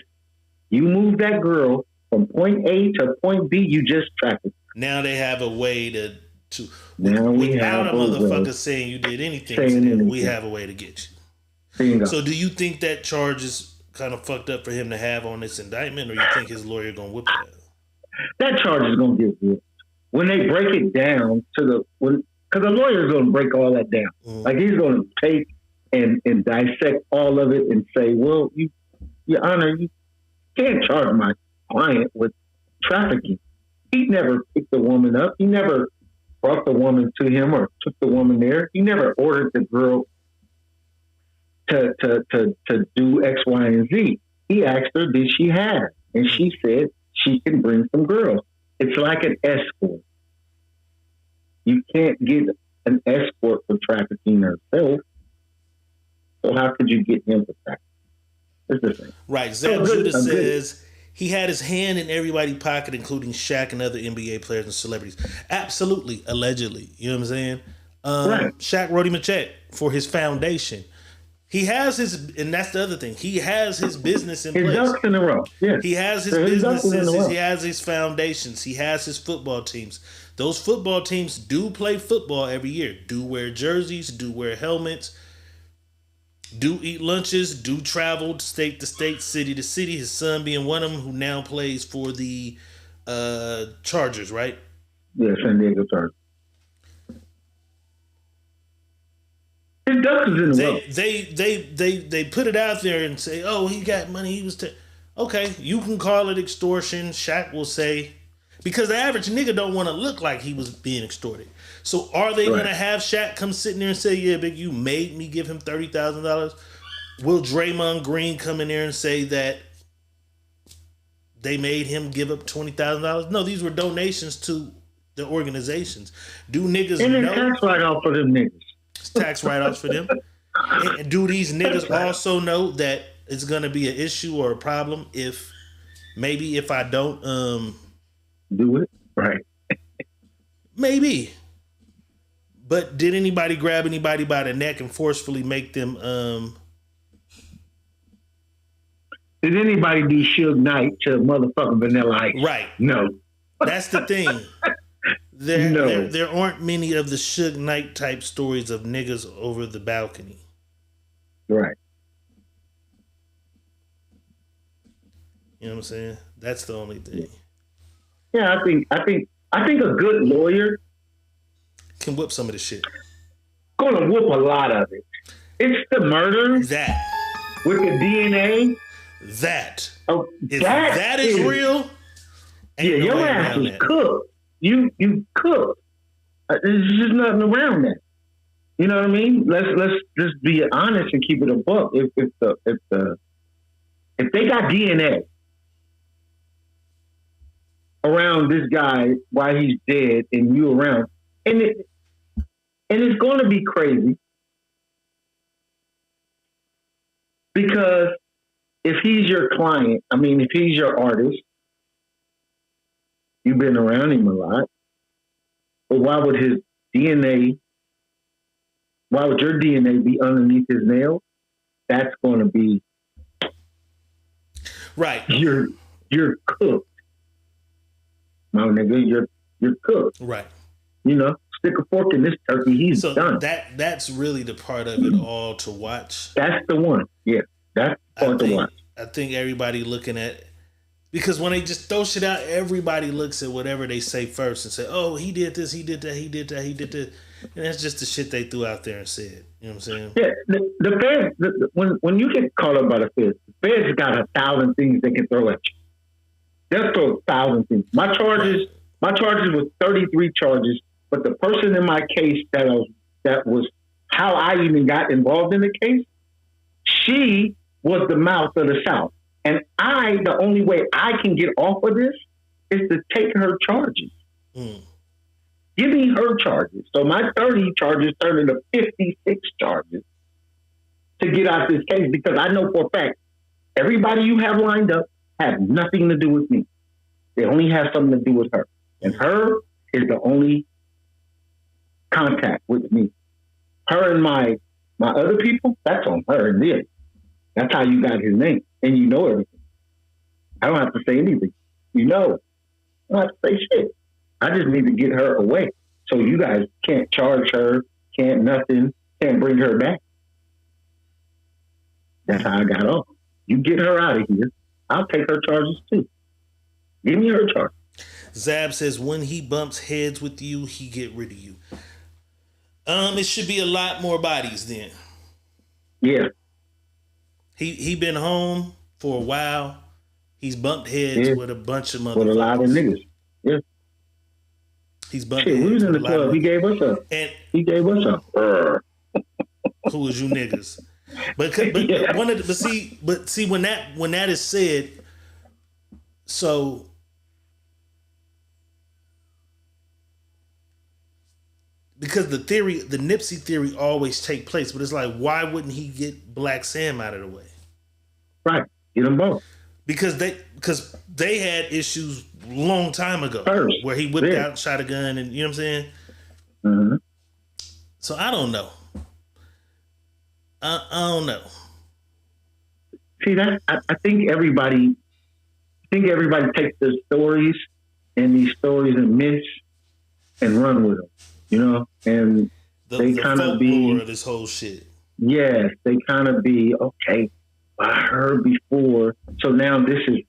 you move that girl from point A to point B, you just traffic. Now they have a way to without a motherfucker saying you did anything to them, we have a way to get you. So do you think that charge is kind of fucked up for him to have on this indictment, or you think his lawyer going to whip it out? That charge is going to get whipped. when they break it down because the lawyer's going to break all that down. Like he's going to take and dissect all of it and say, well, Your Honor, you can't charge my client with trafficking. He never picked the woman up. He never brought the woman to him or took the woman there. He never ordered the girl to do X, Y, and Z. He asked her, did she have? And she said she can bring some girls. It's like an escort. You can't get an escort for trafficking herself. So how could you get him for trafficking? It's the same. Right. Zach Judah says he had his hand in everybody's pocket, including Shaq and other NBA players and celebrities. Absolutely. Allegedly. You know what I'm saying? Right. Shaq wrote him a check for his foundation. He has his, and that's the other thing. He has his business in place. His ducks in a row. Yeah. He has his businesses. He has his foundations. He has his football teams. Those football teams do play football every year. Do wear jerseys. Do wear helmets. Do eat lunches. Do travel state to state, city to city. His son being one of them, who now plays for the Chargers, right? Yeah, San Diego Chargers. His ducks is in the row. They put it out there and say, "Oh, he got money. He was okay." You can call it extortion. Shaq will say, because the average nigga don't want to look like he was being extorted. So are they going to have Shaq come sitting there and say, "Yeah, big, you made me give him $30,000"? Will Draymond Green come in there and say that they made him give up $20,000? No, these were donations to the organizations. Do niggas and know? Tax write-off for them niggas. Tax write-offs for them. And do these niggas also know that it's gonna be an issue or a problem if I don't do it right? Maybe. But did anybody grab anybody by the neck and forcefully make them Did anybody do Suge Knight to motherfucking Vanilla Ice? Right. No. That's the thing. There aren't many of the Suge Knight type stories of niggas over the balcony. Right. You know what I'm saying? That's the only thing. Yeah, I think a good lawyer can whip some of the shit. Gonna whoop a lot of it. It's the murder that with the DNA. That if that is real. Yeah, your ass was cooked. You cooked. There's just nothing around that. You know what I mean? Let's just be honest and keep it a buck. If they got DNA around this guy while he's dead and you around, and it's going to be crazy because if he's your client, I mean, if he's your artist, you've been around him a lot, but why would your DNA be underneath his nails? That's going to be right. You're cooked, my nigga. You're cooked. Right. You know, stick a fork in this turkey. He's done. That's really the part of it all to watch. That's the one. Yeah, that's the part to watch. I think everybody looking at. Because when they just throw shit out, everybody looks at whatever they say first and say, "Oh, he did this, he did that, he did that, he did that," and that's just the shit they threw out there and said. You know what I'm saying? Yeah, the feds. When you get caught up by the feds got 1,000 things they can throw at you. They'll throw 1,000 things. My charges was 33 charges, but the person in my case that was how I even got involved in the case. She was the mouth of the South. And the only way I can get off of this is to take her charges. Give me her charges. So my 30 charges turned into 56 charges to get out this case because I know for a fact everybody you have lined up have nothing to do with me. They only have something to do with her. And her is the only contact with me. Her and my other people, that's on her and them. That's how you got his name. And you know everything. I don't have to say anything. You know. I don't have to say shit. I just need to get her away. So you guys can't charge her, can't nothing, can't bring her back. That's how I got off. You get her out of here, I'll take her charges too. Give me her charge. Zab says when he bumps heads with you, he get rid of you. It should be a lot more bodies then. Yeah. He been home for a while. He's bumped heads with a bunch of motherfuckers. With a lot of niggas. Yeah. He's bumped heads. We was in the club. He gave us a. Who was you niggas? But yeah. But see when that is said, so because the Nipsey theory always take place, but it's like, why wouldn't he get Black Sam out of the way? Right, get them both. Because they had issues long time ago where he whipped out and shot a gun, and you know what I'm saying. Mm-hmm. So I don't know. I don't know. See that? I think everybody takes the stories and these stories and myths and run with them, you know. And they kind of be of this whole shit. Yes, they kind of be okay. I heard before, so now this is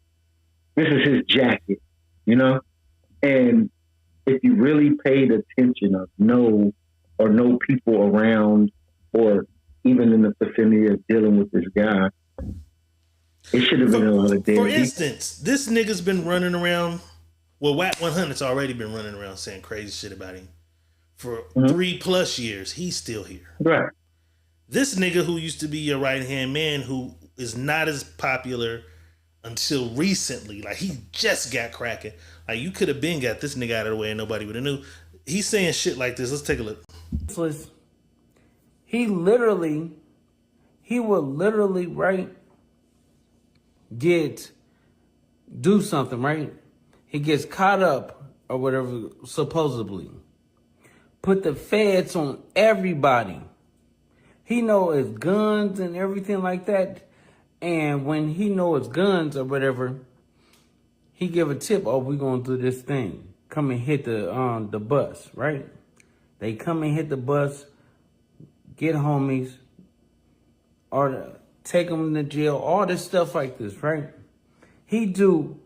his jacket, you know. And if you really paid attention or know people around or even in the vicinity of dealing with this guy, it should have been a lot of damage. For instance, this nigga's been running around. Well, Wack 100's already been running around saying crazy shit about him for 3+ years. He's still here. Right. This nigga who used to be your right hand man, who is not as popular until recently, like he just got cracking. Like you could have been got this nigga out of the way and nobody would have knew. He's saying shit like this. Let's take a look. He will literally, right, do something, right? He gets caught up or whatever, supposedly. Put the feds on everybody. He know his guns and everything like that. And when he know his guns or whatever, he give a tip, oh, we gonna do this thing. Come and hit the bus, right? They come and hit the bus, get homies, or take them to jail, all this stuff like this, right? He do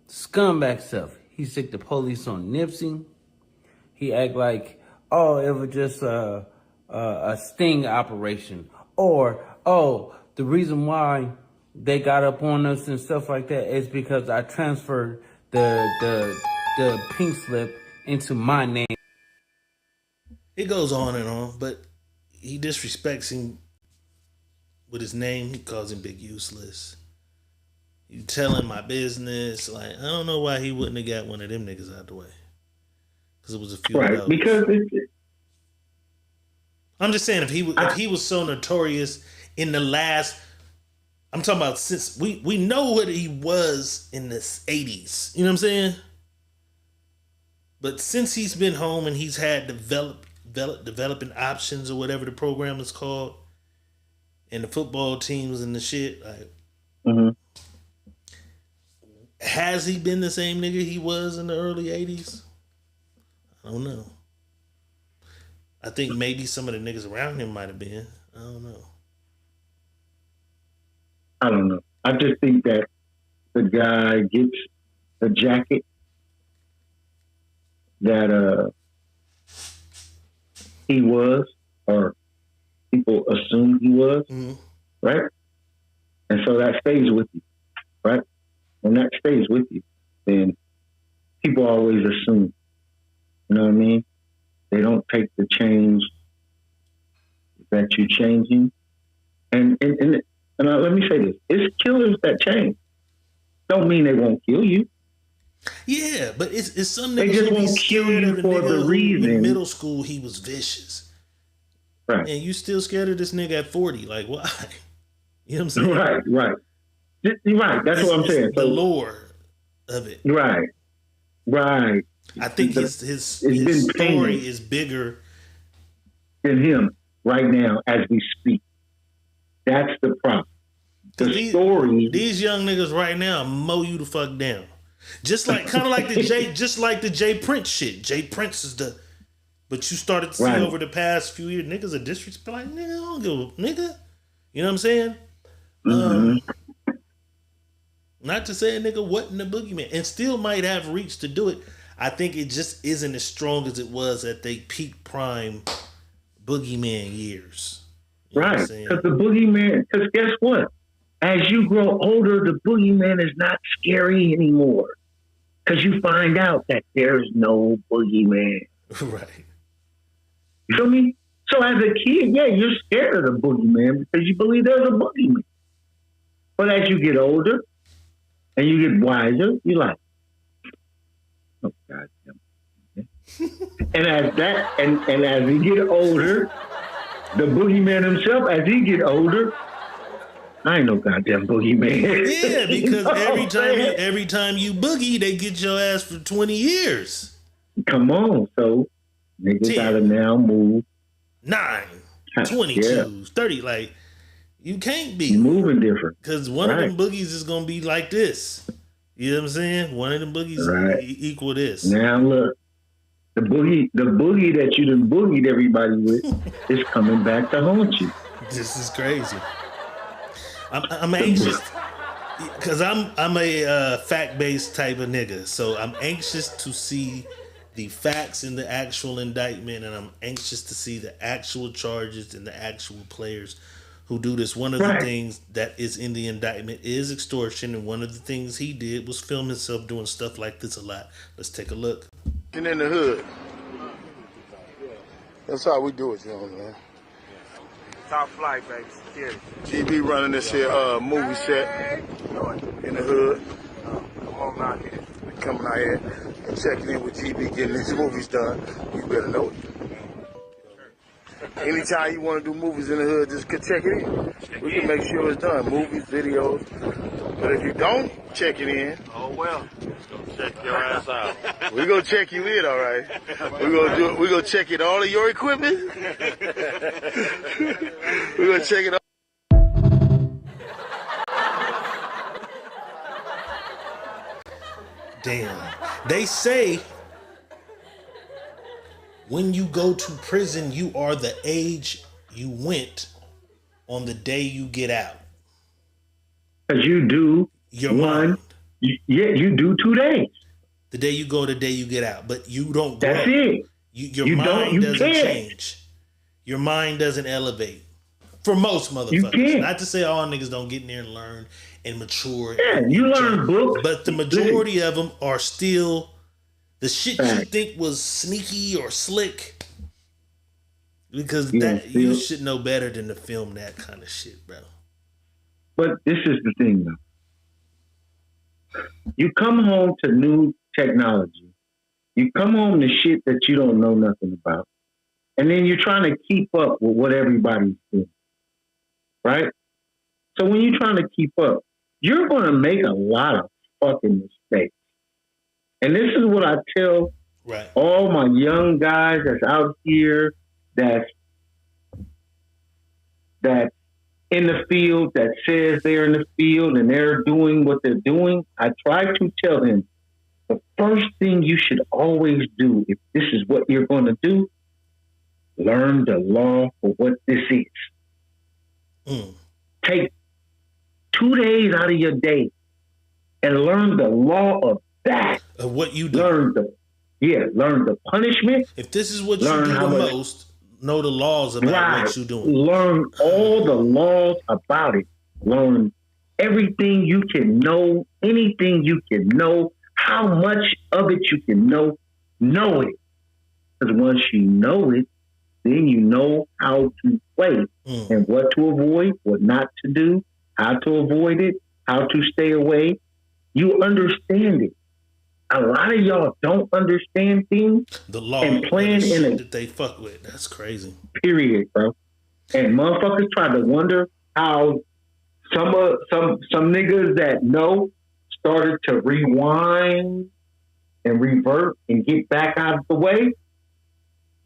scumbag stuff. He stick the police on Nipsey. He act like, oh, it was just a sting operation. Or, oh, the reason why they got up on us and stuff like that is because I transferred the pink slip into my name. It goes on and on, but he disrespects him with his name. He calls him Big Useless. You telling my business. Like, I don't know why he wouldn't have got one of them niggas out the way. Because it was a few right, of because I'm just saying, if he was so notorious in the last, I'm talking about since we know what he was in the 80s. You know what I'm saying? But since he's been home and he's had developing options or whatever the program is called, and the football teams and the shit, like, has he been the same nigga he was in the early 80s? I don't know. I think maybe some of the niggas around him might have been. I don't know. I just think that the guy gets a jacket that he was, or people assumed he was, right? And so that stays with you, right? When that stays with you, then people always assume. You know what I mean? They don't take the change that you're changing. And let me say this. It's killers that change. Don't mean they won't kill you. Yeah, but it's some niggas they just won't kill you for the reason. In middle school, he was vicious. Right. And you still scared of this nigga at 40. Like, why? You know what I'm saying? Right. Right. That's what I'm saying. The lore of it. Right. I think his story is bigger than him right now as we speak. That's the problem. These young niggas right now mow you the fuck down. Just like the Jay Prince shit. Jay Prince is but you started to see over the past few years, niggas are disrespect. Like, nigga, I don't give a nigga. You know what I'm saying? Not to say a nigga wasn't a boogeyman and still might have reached to do it. I think it just isn't as strong as it was at they peak prime boogeyman years. You know what I'm Right. saying? Because the boogeyman, because guess what? As you grow older, the boogeyman is not scary anymore. Because you find out that there's no boogeyman. Right. You feel me? So as a kid, yeah, you're scared of the boogeyman because you believe there's a boogeyman. But as you get older and you get wiser, you're like, oh God damn. And as that and as you get older, the boogeyman himself, as he get older, I ain't no goddamn boogeyman. Yeah, because man. every time you boogie, they get your ass for 20 years. Come on, so niggas 10. gotta now move 9, 22s, 30. Like, you can't be moving different. Because one of them boogies is going to be like this. You know what I'm saying? One of them boogies equal this. Now look, the boogie that you done boogied everybody with is coming back to haunt you. This is crazy. I'm anxious because I'm a fact-based type of nigga. So I'm anxious to see the facts in the actual indictment, and I'm anxious to see the actual charges and the actual players who do this. One of the things that is in the indictment is extortion, and one of the things he did was film himself doing stuff like this a lot. Let's take a look. In the hood. That's how we do it, you know, man. Top flight, baby. Security. GB running this here movie set in the hood. Come on out here. Coming out here and checking in with GB, getting these movies done. You better know it. Anytime you want to do movies in the hood, just check it in. We can make sure it's done. Movies, videos. But if you don't check it in, Oh, well. Let's go check your ass out. we're going to check you in, all right? We're going to check in all of your equipment. We're going to check it all. Damn. They say when you go to prison, you are the age you went on the day you get out. Because you do your mind. You do 2 days. The day you go, the day you get out. But you don't grow. That's it. Your mind doesn't change. Your mind doesn't elevate. For most motherfuckers. Not to say all niggas don't get in there and learn and mature. Yeah, you learn books. But the majority of them are still the shit you think was sneaky or slick. Because you should know better than to film that kind of shit, bro. But this is the thing, though. You come home to new technology. You come home to shit that you don't know nothing about. And then you're trying to keep up with what everybody's doing. Right? So when you're trying to keep up, you're going to make a lot of fucking mistakes. And this is what I tell all my young guys that's out here, that's in the field, that says they're in the field and they're doing what they're doing. I try to tell them the first thing you should always do, if this is what you're going to do, learn the law for what this is. Take 2 days out of your day and learn the law of that. Of what you do. Learn the punishment. If this is what you do the most, know the laws about what you're doing. Learn all the laws about it. Learn everything you can know, anything you can know, how much of it you can know. Know it. Because once you know it, then you know how to play and what to avoid, what not to do, how to avoid it, how to stay away. You understand it. A lot of y'all don't understand things. The law and playing in a that they fuck with. That's crazy. Period, bro. And motherfuckers try to wonder how some niggas that know started to rewind and revert and get back out of the way.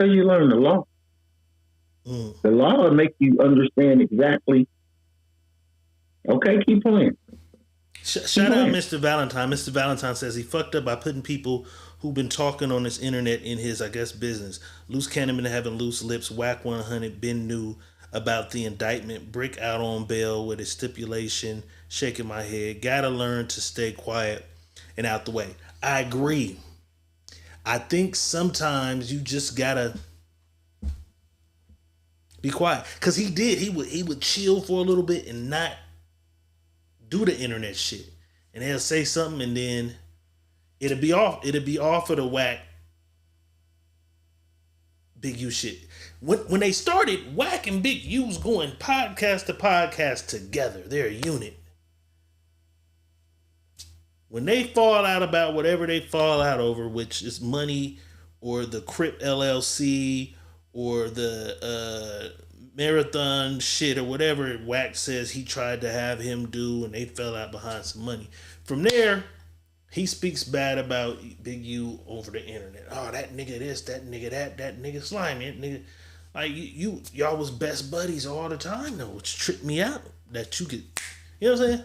So you learn the law. The law will make you understand exactly. Okay, keep playing. Shout out Mr. Valentine. Mr. Valentine says he fucked up by putting people who've been talking on this internet in his, I guess, business. Loose cannon been having loose lips. Whack 100 been new. about the indictment. Brick out on bail with a stipulation. Shaking my head. Gotta learn to stay quiet and out the way. I agree. I think sometimes you just gotta be quiet. Cause he did. He would chill for a little bit and not do the internet shit. And he'll say something and then it'll be off of the whack Big U shit. When they started, Whack and Big U was going podcast to podcast together. They're a unit. When they fall out about whatever they fall out over, which is money or the Crip LLC or the marathon shit or whatever Whack says he tried to have him do, and they fell out behind some money. From there, he speaks bad about Big U over the internet. Oh, that nigga this, that nigga that nigga slimy, that nigga. Like, y'all was best buddies all the time, though, which tripped me out that you could, you know what I'm saying?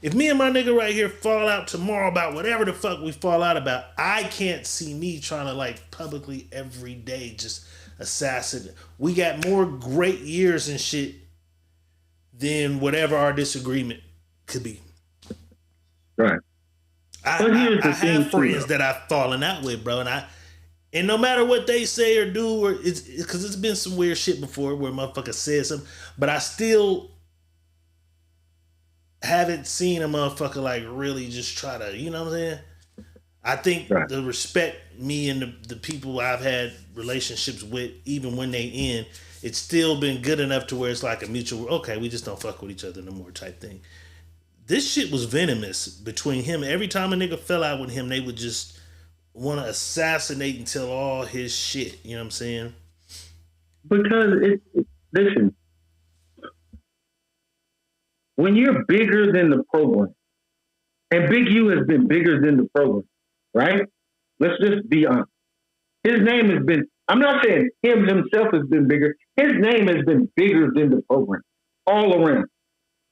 If me and my nigga right here fall out tomorrow about whatever the fuck we fall out about, I can't see me trying to, like, publicly every day just assassinate. We got more great years and shit than whatever our disagreement could be. Right. I have friends that I've fallen out with, bro, and no matter what they say or do, or it's because it's been some weird shit before where motherfucker said something, but I still haven't seen a motherfucker like really just try to, you know what I'm saying? I think the respect me and the people I've had relationships with, even when they end, it's still been good enough to where it's like a mutual, okay, we just don't fuck with each other no more type thing. This shit was venomous between him. Every time a nigga fell out with him, they would just want to assassinate and tell all his shit. You know what I'm saying? Because listen, when you're bigger than the program, and Big U has been bigger than the program, right? Let's just be honest. His name has been, I'm not saying him himself has been bigger. His name has been bigger than the program all around.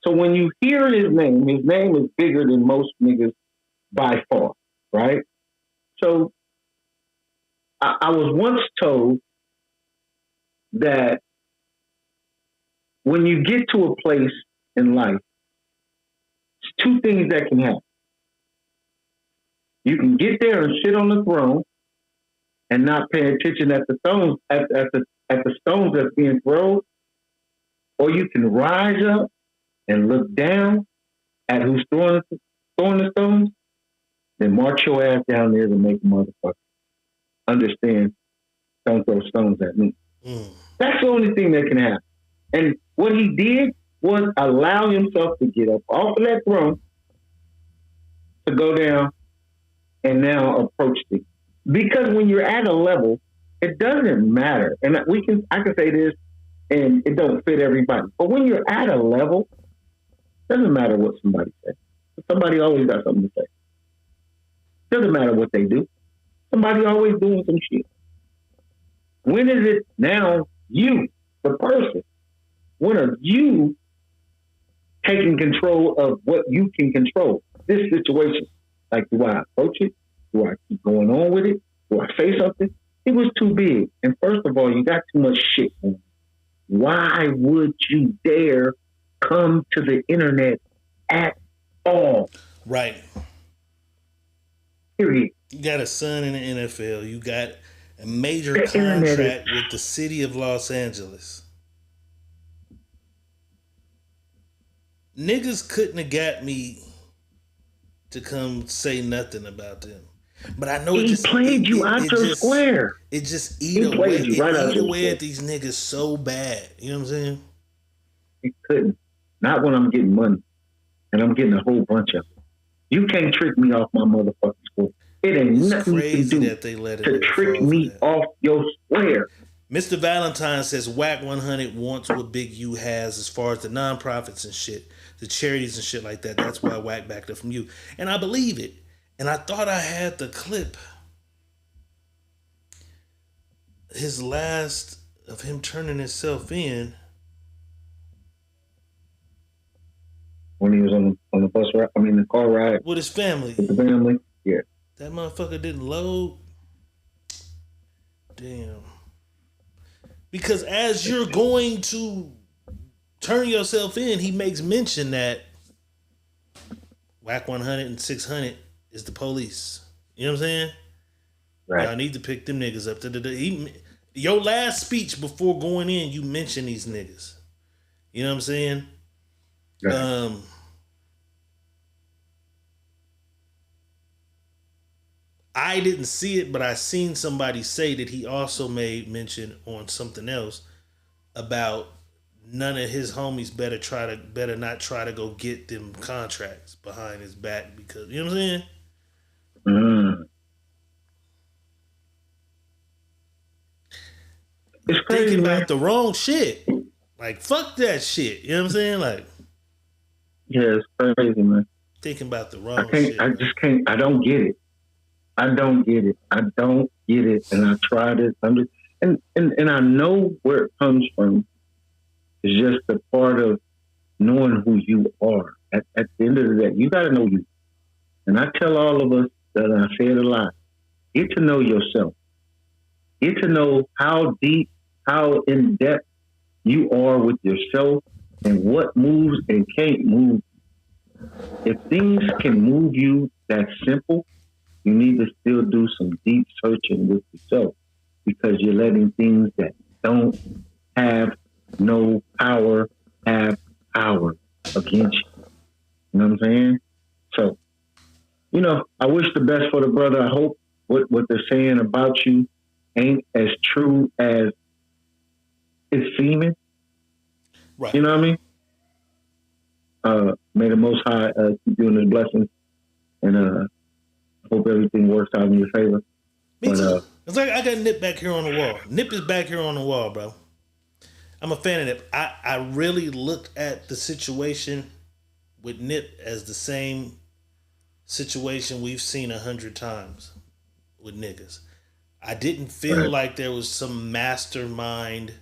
So when you hear his name is bigger than most niggas by far, right? So I was once told that when you get to a place in life, it's two things that can happen. You can get there and sit on the throne and not pay attention at the stones at the stones that's being thrown, or you can rise up and look down at who's throwing the stones, then march your ass down there to make a motherfucker understand, don't throw stones at me. That's the only thing that can happen. And what he did was allow himself to get up off of that throne, to go down and now approach it. Because when you're at a level, it doesn't matter. And I can say this, and it don't fit everybody. But when you're at a level, it doesn't matter what somebody says. Somebody always got something to say. Doesn't matter what they do. Somebody always doing some shit. When is it now you, the person? When are you taking control of what you can control? This situation. Like, do I approach it? Do I keep going on with it? Do I say something? It was too big. And first of all, you got too much shit on. Why would you dare come to the internet at all? Right. Period. You got a son in the NFL. You got a major contract with the city of Los Angeles. Niggas couldn't have got me to come say nothing about them. But I know he played you out your square. It just eat away at these niggas so bad. You know what I'm saying? He couldn't. Not when I'm getting money. And I'm getting a whole bunch of it. You can't trick me off my motherfucking square. It ain't nothing you can do that they let to trick me off your square. Mr. Valentine says Whack 100 wants what Big U has as far as the nonprofits and shit, the charities and shit like that. That's why Whack backed up from you. And I believe it. And I thought I had the clip. His last of him turning himself in. When he was on the bus ride, the car ride. With his family. With the family, yeah. That motherfucker didn't load. Damn. Because as you're going to turn yourself in, he makes mention that Whack 100 and 600 is the police. You know what I'm saying? Right. Y'all need to pick them niggas up. Your last speech before going in, you mentioned these niggas. You know what I'm saying? Right. I didn't see it, but I seen somebody say that he also made mention on something else about none of his homies better not try to go get them contracts behind his back because you know what I'm saying? It's crazy, thinking man. about the wrong shit. Like fuck that shit. You know what I'm saying? Like, yeah, it's crazy, man. Thinking about the wrong shit. I just can't. I don't get it. I don't get it. And I tried it. And I know where it comes from. It's just a part of knowing who you are. At the end of the day, you got to know you. And I tell all of us that I say it a lot. Get to know yourself. Get to know how deep, how in depth you are with yourself and what moves and can't move. If things can move you that simple, you need to still do some deep searching with yourself because you're letting things that don't have no power have power against you. You know what I'm saying? So, I wish the best for the brother. I hope what they're saying about you ain't as true as it's seeming. Right. You know what I mean? May the Most High keep you in His blessings, and hope everything works out in your favor. Me too. It's like I got Nip back here on the wall. Nip is back here on the wall, bro. I'm a fan of Nip. I really looked at the situation with Nip as the same situation we've seen 100 times with niggas. I didn't feel like there was some mastermind.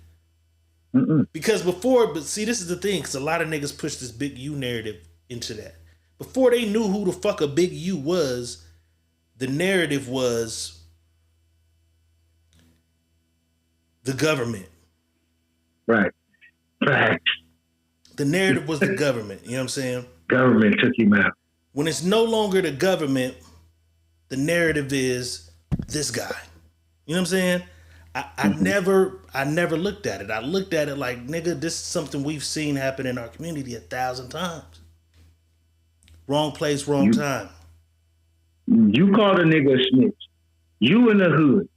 Because but see, this is the thing, because a lot of niggas push this big U narrative into that. Before they knew who the fuck a big U was, the narrative was the government. Right. The narrative was the government. You know what I'm saying? Government took him out. When it's no longer the government, the narrative is this guy. You know what I'm saying? I never looked at it. I looked at it like, nigga, this is something we've seen happen in our community 1,000 times. Wrong place, wrong time. You called a nigga a snitch. You in the hood.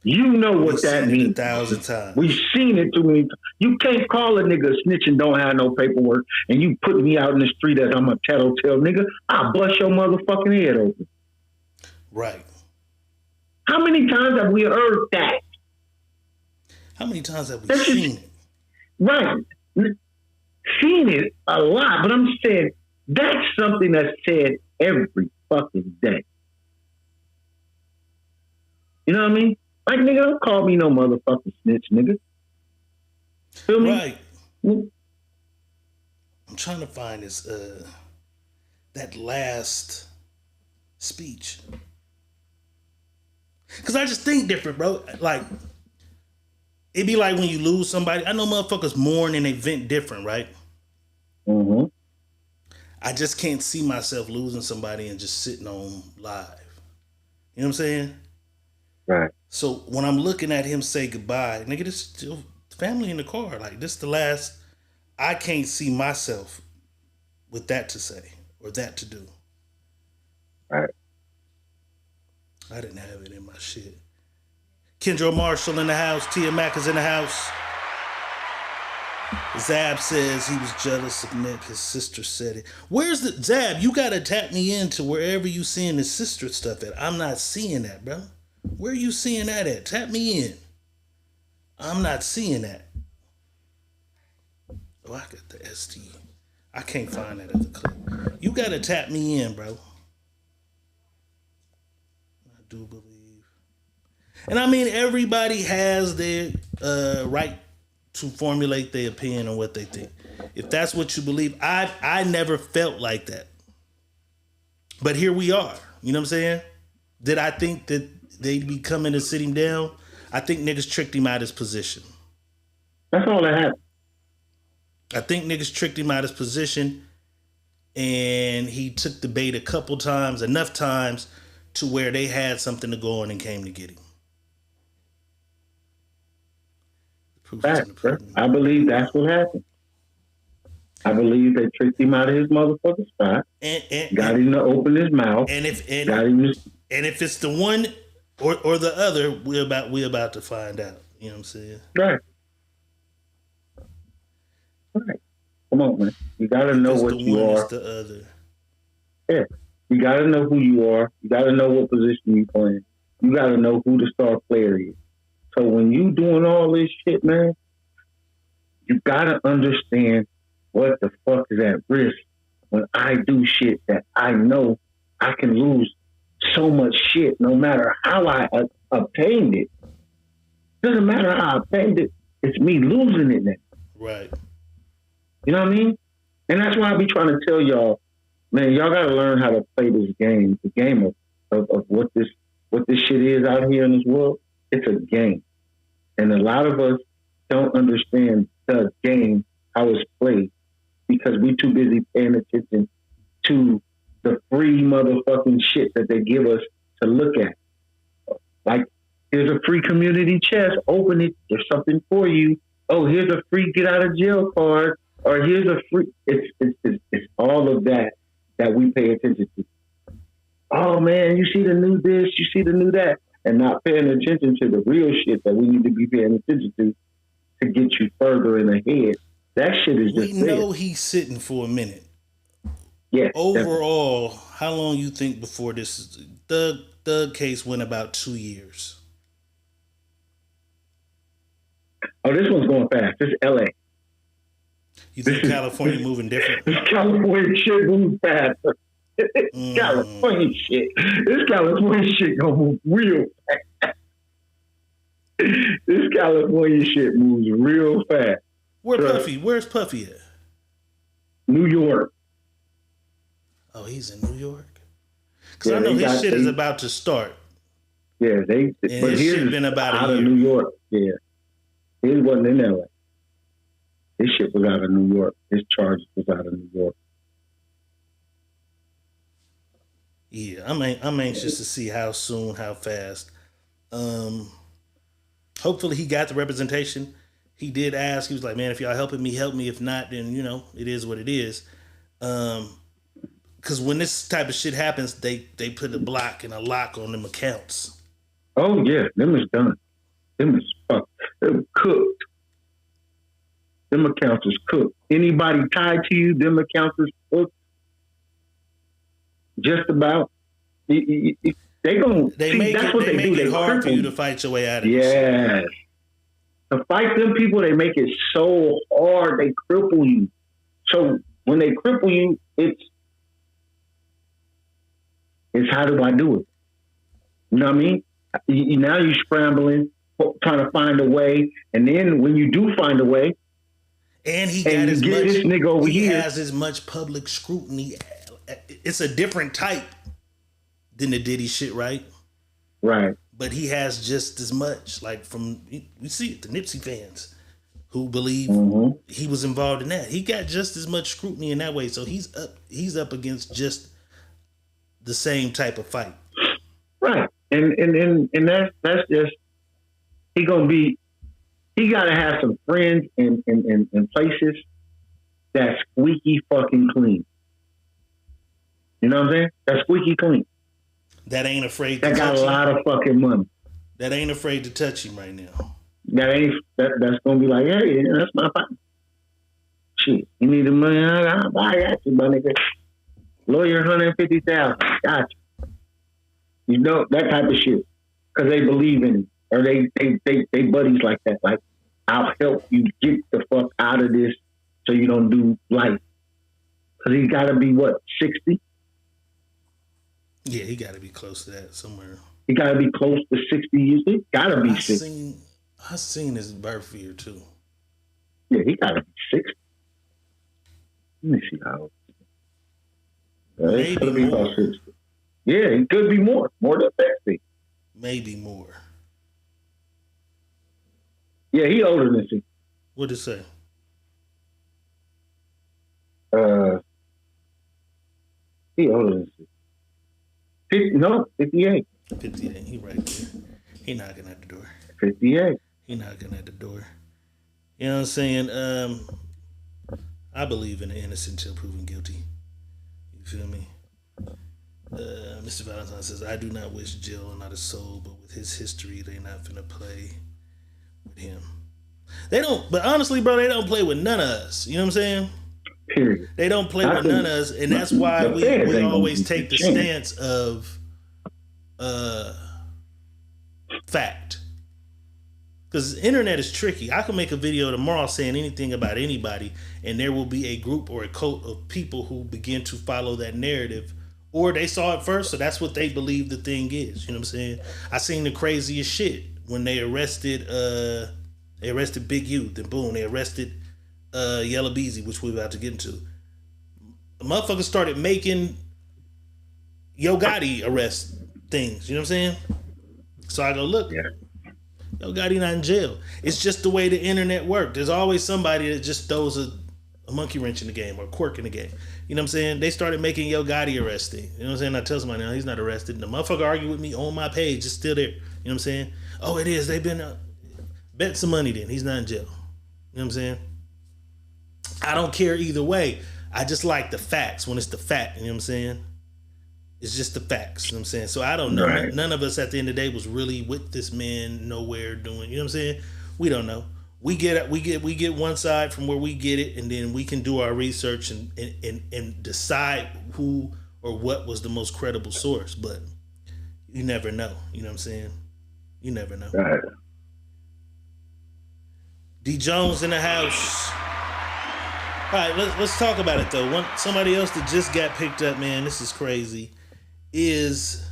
You know what that means. 1,000 times. We've seen it too many times. You can't call a nigga a snitch and don't have no paperwork, and you put me out in the street as I'm a tattletale nigga. I'll bust your motherfucking head open. Right. How many times have we heard that? How many times have we seen it? Right. Seen it a lot, but I'm saying that's something that's said every fucking day. You know what I mean? Like, nigga, don't call me no motherfucking snitch, nigga. Feel me? Right. I'm trying to find this that last speech. Cause I just think different, bro. Like, it'd be like when you lose somebody. I know motherfuckers mourn and they vent different, right? Mm-hmm. I just can't see myself losing somebody and just sitting on live. You know what I'm saying? Right. So when I'm looking at him say goodbye, nigga, this is still family in the car. Like, this the last. I can't see myself with that to say or that to do. Right. I didn't have it in my shit. Kendra Marshall in the house. Tia Mack is in the house. Zab says he was jealous of Nick. His sister said it. Where's the Zab? You gotta tap me into wherever you seeing his sister stuff at. I'm not seeing that, bro. Where are you seeing that at? Tap me in. I'm not seeing that. Oh, I got the ST. I can't find that at the clip. You gotta tap me in, bro. I do believe. And I mean, everybody has their right to formulate their opinion on what they think. If that's what you believe, I never felt like that. But here we are. You know what I'm saying? Did I think that they'd be coming to sit him down? I think niggas tricked him out of his position. That's all that happened. I think niggas tricked him out of his position, and he took the bait a couple times, enough times to where they had something to go on and came to get him. Fact, sir. I believe that's what happened. I believe they tricked him out of his motherfucking spot, got him to open his mouth, and if it's the one or the other, we're about to find out. You know what I'm saying? Right. Right. Come on, man. You gotta know what you are. It's the other. Yeah. You gotta know who you are. You gotta know what position you playing. You gotta know who the star player is. So when you doing all this shit, man, you gotta understand what the fuck is at risk when I do shit that I know I can lose so much shit no matter how I obtained it. Doesn't matter how I obtained it, it's me losing it now. Right. You know what I mean? And that's why I be trying to tell y'all, man, y'all gotta learn how to play this game, the game of what this shit is out here in this world. It's a game. And a lot of us don't understand the game, how it's played, because we too busy paying attention to the free motherfucking shit that they give us to look at. Like, here's a free community chest, open it, there's something for you. Oh, here's a free get out of jail card, or here's a free, it's all of that we pay attention to. Oh man, you see the new this, you see the new that, and not paying attention to the real shit that we need to be paying attention to get you further in ahead. That shit is just we know he's sitting for a minute. Yeah. Overall, how long you think before this Thug case went about 2 years? Oh, this one's going fast. This is LA. You think California moving different? This California shit moves fast. California shit. This California shit gonna move real fast. This California shit moves real fast. Where's Puffy at? New York. Oh, he's in New York? Because I know his shit is about to start. Yeah, but his shit been about out a year. of New York. Yeah. His wasn't in LA. His shit was out of New York. His charges was out of New York. Yeah, I'm anxious to see how soon, how fast. Hopefully he got the representation. He did ask. He was like, man, if y'all helping me, help me. If not, then, you know, it is what it is. Because when this type of shit happens, they put a block and a lock on them accounts. Oh, yeah. Them is done. Them is fucked. Them cooked. Them accounts is cooked. Anybody tied to you, them accounts is cooked. Just about. They make it hard for you to fight your way out of it. Yes. To fight them people, they make it so hard. They cripple you. So when they cripple you, it's how do I do it? You know what I mean? Now you're scrambling, trying to find a way, and then when you do find a way, and he this nigga over here has as much public scrutiny. It's a different type than the Diddy shit, right? Right. But he has just as much, like we see it, the Nipsey fans who believe he was involved in that. He got just as much scrutiny in that way. So he's up against just the same type of fight. Right. And that's just he gotta have some friends in places that's squeaky fucking clean. You know what I'm saying? That's squeaky clean. That ain't afraid to touch him. That got a lot of fucking money. That ain't afraid to touch him right now. That's gonna be like, hey, that's my fight. Shit, you need the money? I got you, my nigga. Lawyer, $150,000. Got you. You know, that type of shit. Because they believe in it. Or they buddies like that. Like, I'll help you get the fuck out of this so you don't do life. Because he's got to be, 60? Yeah, he got to be close to that somewhere. He got to be close to 60 years. He got to be 60. I seen his birth year, too. Yeah, he got to be 60. Let me see how. Maybe more. About 60. Yeah, he could be more. More than 60. Maybe more. Yeah, he older than 60. What did it say? He older than 58. 58. He right there. He knocking at the door. 58. He knocking at the door. You know what I'm saying? I believe in the innocent till proven guilty. You feel me? Mr. Valentine says, I do not wish Jill not a soul, but with his history, they not finna play with him. They don't, but honestly, bro, they don't play with none of us. You know what I'm saying? Period. They don't play with none of us, and that's why we always take the stance of fact. Because the internet is tricky. I can make a video tomorrow saying anything about anybody, and there will be a group or a cult of people who begin to follow that narrative, or they saw it first, so that's what they believe the thing is. You know what I'm saying? I seen the craziest shit when they arrested Big U, then boom, they arrested Yella Beezy, which we're about to get into. The motherfuckers started making Yo Gotti arrest things. You know what I'm saying? So I go, look. Yeah. Yo Gotti not in jail. It's just the way the internet works. There's always somebody that just throws a monkey wrench in the game or a quirk in the game. You know what I'm saying? They started making Yo Gotti arresting. You know what I'm saying? I tell somebody now he's not arrested. And the motherfucker argued with me on my page. It's still there. You know what I'm saying? Oh, it is. They've been bet some money then. He's not in jail. You know what I'm saying? I don't care either way. I just like the facts when it's the fact. You know what I'm saying? It's just the facts. You know what I'm saying? So I don't know. Right. None of us at the end of the day was really with this man nowhere doing, you know what I'm saying? We don't know. We get one side from where we get it, and then we can do our research and decide who or what was the most credible source. But you never know. You know what I'm saying? You never know. Right. D Jones in the house. All right, let's talk about it though. Somebody else that just got picked up, man, this is crazy, is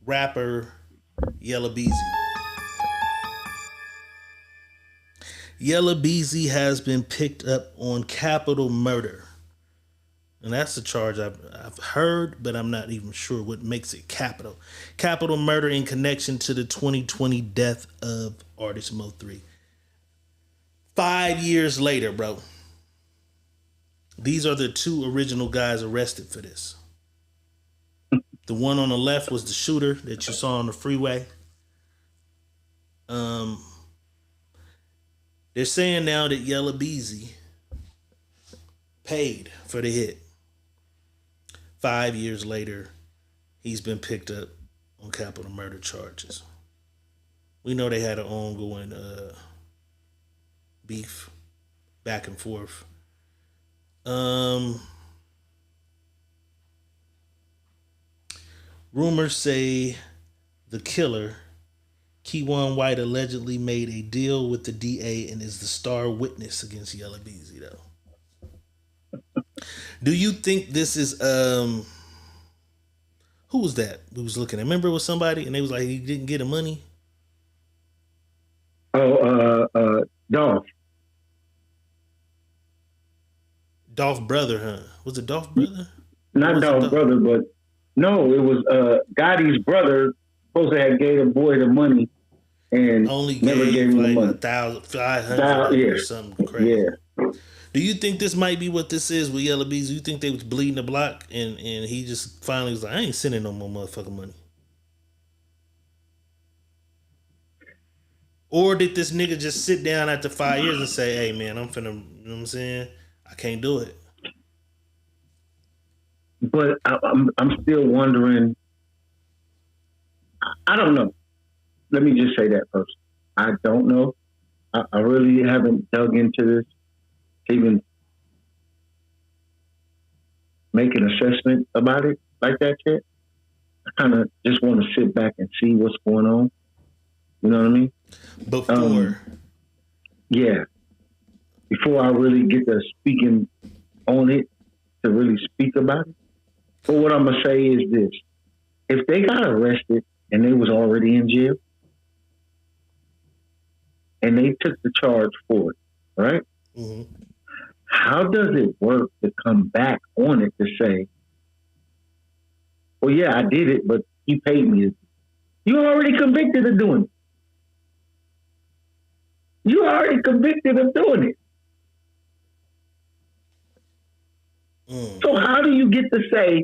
rapper Yella Beezy. Yella Beezy has been picked up on capital murder. And that's a charge I've heard, but I'm not even sure what makes it capital. Capital murder in connection to the 2020 death of artist Mo3. 5 years later, bro. These are the two original guys arrested for this. The one on the left was the shooter that you saw on the freeway. They're saying now that Yella Beezy paid for the hit. 5 years later, he's been picked up on capital murder charges. We know they had an ongoing beef back and forth. Rumors say the killer, Keywan White, allegedly made a deal with the DA and is the star witness against Yella Beezy, though. Do you think this is who was that we was looking at? Remember it was somebody and they was like he didn't get the money? Dolph. Dolph brother, huh? Was it Dolph brother? Not Dolph brother, but no, it was Gotti's brother supposed to have gave the boy the money and only never gave him like the money. 1,500 or something crazy. Yeah. Do you think this might be what this is with Yella Beezy? You think they was bleeding the block and he just finally was like, I ain't sending no more motherfucking money? Or did this nigga just sit down after 5 years and say, hey man, I'm finna, you know what I'm saying? I can't do it. But I'm still wondering. I don't know. Let me just say that first. I don't know. I really haven't dug into this to even make an assessment about it like that yet. I kind of just want to sit back and see what's going on. You know what I mean? Before I really get to speaking on it, to really speak about it. But what I'm going to say is this. If they got arrested and they was already in jail and they took the charge for it, right? Mm-hmm. How does it work to come back on it to say, well, yeah, I did it, but he paid me. You already convicted of doing it. You already convicted of doing it. So how do you get to say,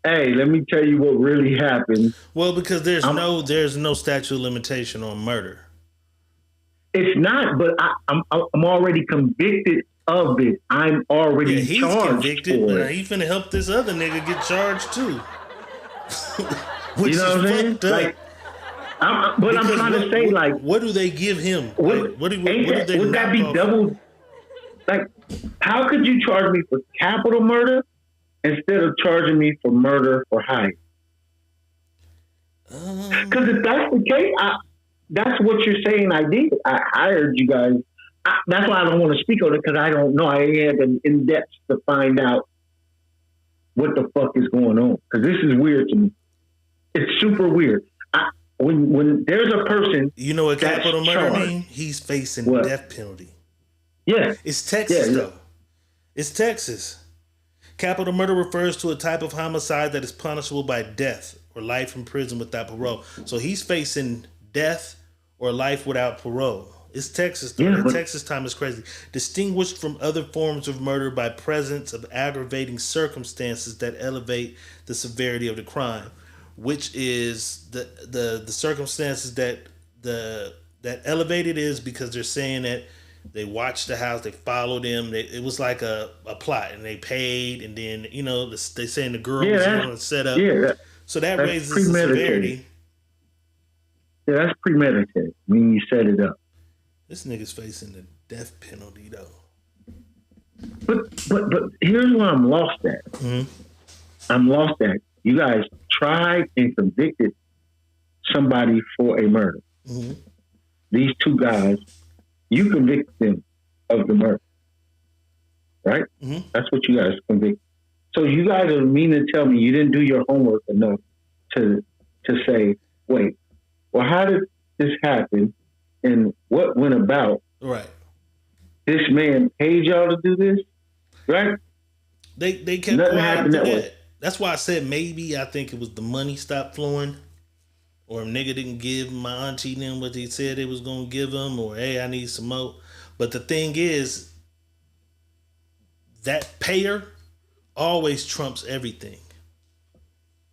hey, let me tell you what really happened? Well, because there's no statute of limitation on murder. It's not, but I'm already convicted of it. I'm already he's charged convicted. for Now it. he finna help this other nigga get charged too. Which You know what I'm saying? Like, I'm trying to say, like, what do they give him? Would Would that be double? Like, how could you charge me for capital murder instead of charging me for murder for hire? Because if that's the case, that's what you're saying I did. I hired you guys. That's why I don't want to speak on it, because I don't know. I ain't had in depth to find out what the fuck is going on. Because this is weird to me. It's super weird. When there's a person, you know what capital murder charged, mean? He's facing death penalty. Yeah, it's Texas though. It's Texas. Capital murder refers to a type of homicide that is punishable by death or life in prison without parole. So he's facing death or life without parole. It's Texas though. The Texas time is crazy. Distinguished from other forms of murder by presence of aggravating circumstances that elevate the severity of the crime, which is the circumstances that elevated is because they're saying that they watched the house, they followed him. It was like a plot, and they paid, and then they saying the girl was on the setup. Yeah, so that raises the severity. Yeah, that's premeditated when you set it up. This nigga's facing the death penalty though. But here's where I'm lost at. Mm-hmm. I'm lost at. You guys tried and convicted somebody for a murder. Mm-hmm. These two guys, you convicted them of the murder, right? Mm-hmm. That's what you guys convicted. So you guys are meaning to tell me you didn't do your homework enough to say, wait, well, how did this happen, and what went about? Right. This man paid y'all to do this, right? They kept nothing quiet happened to that way. that. That's why I said maybe I think it was the money stopped flowing, or nigga didn't give my auntie them what they said they was gonna give them, or hey, I need some more. But the thing is, that payer always trumps everything.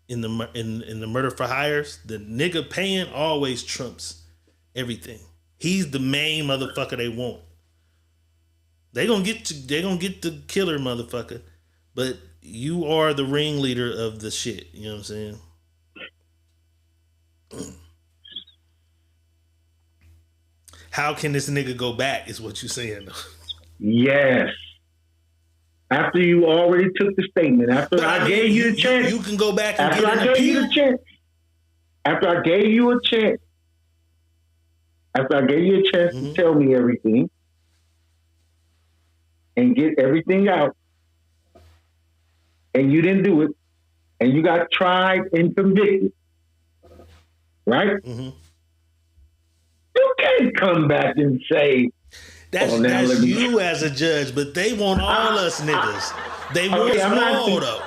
In the murder for hires, the nigga paying always trumps everything. He's the main motherfucker they want. They gonna get the killer motherfucker, but you are the ringleader of the shit. You know what I'm saying? How can this nigga go back is what you saying. Yes. After you already took the statement, after I gave you the chance. You can go back and after get an appeal. After I gave you a chance. After I gave you a chance to tell me everything and get everything out, and you didn't do it, and you got tried and convicted, right? Mm-hmm. You can't come back and say, that's you as a judge, but they want all us niggas. They want us all though. So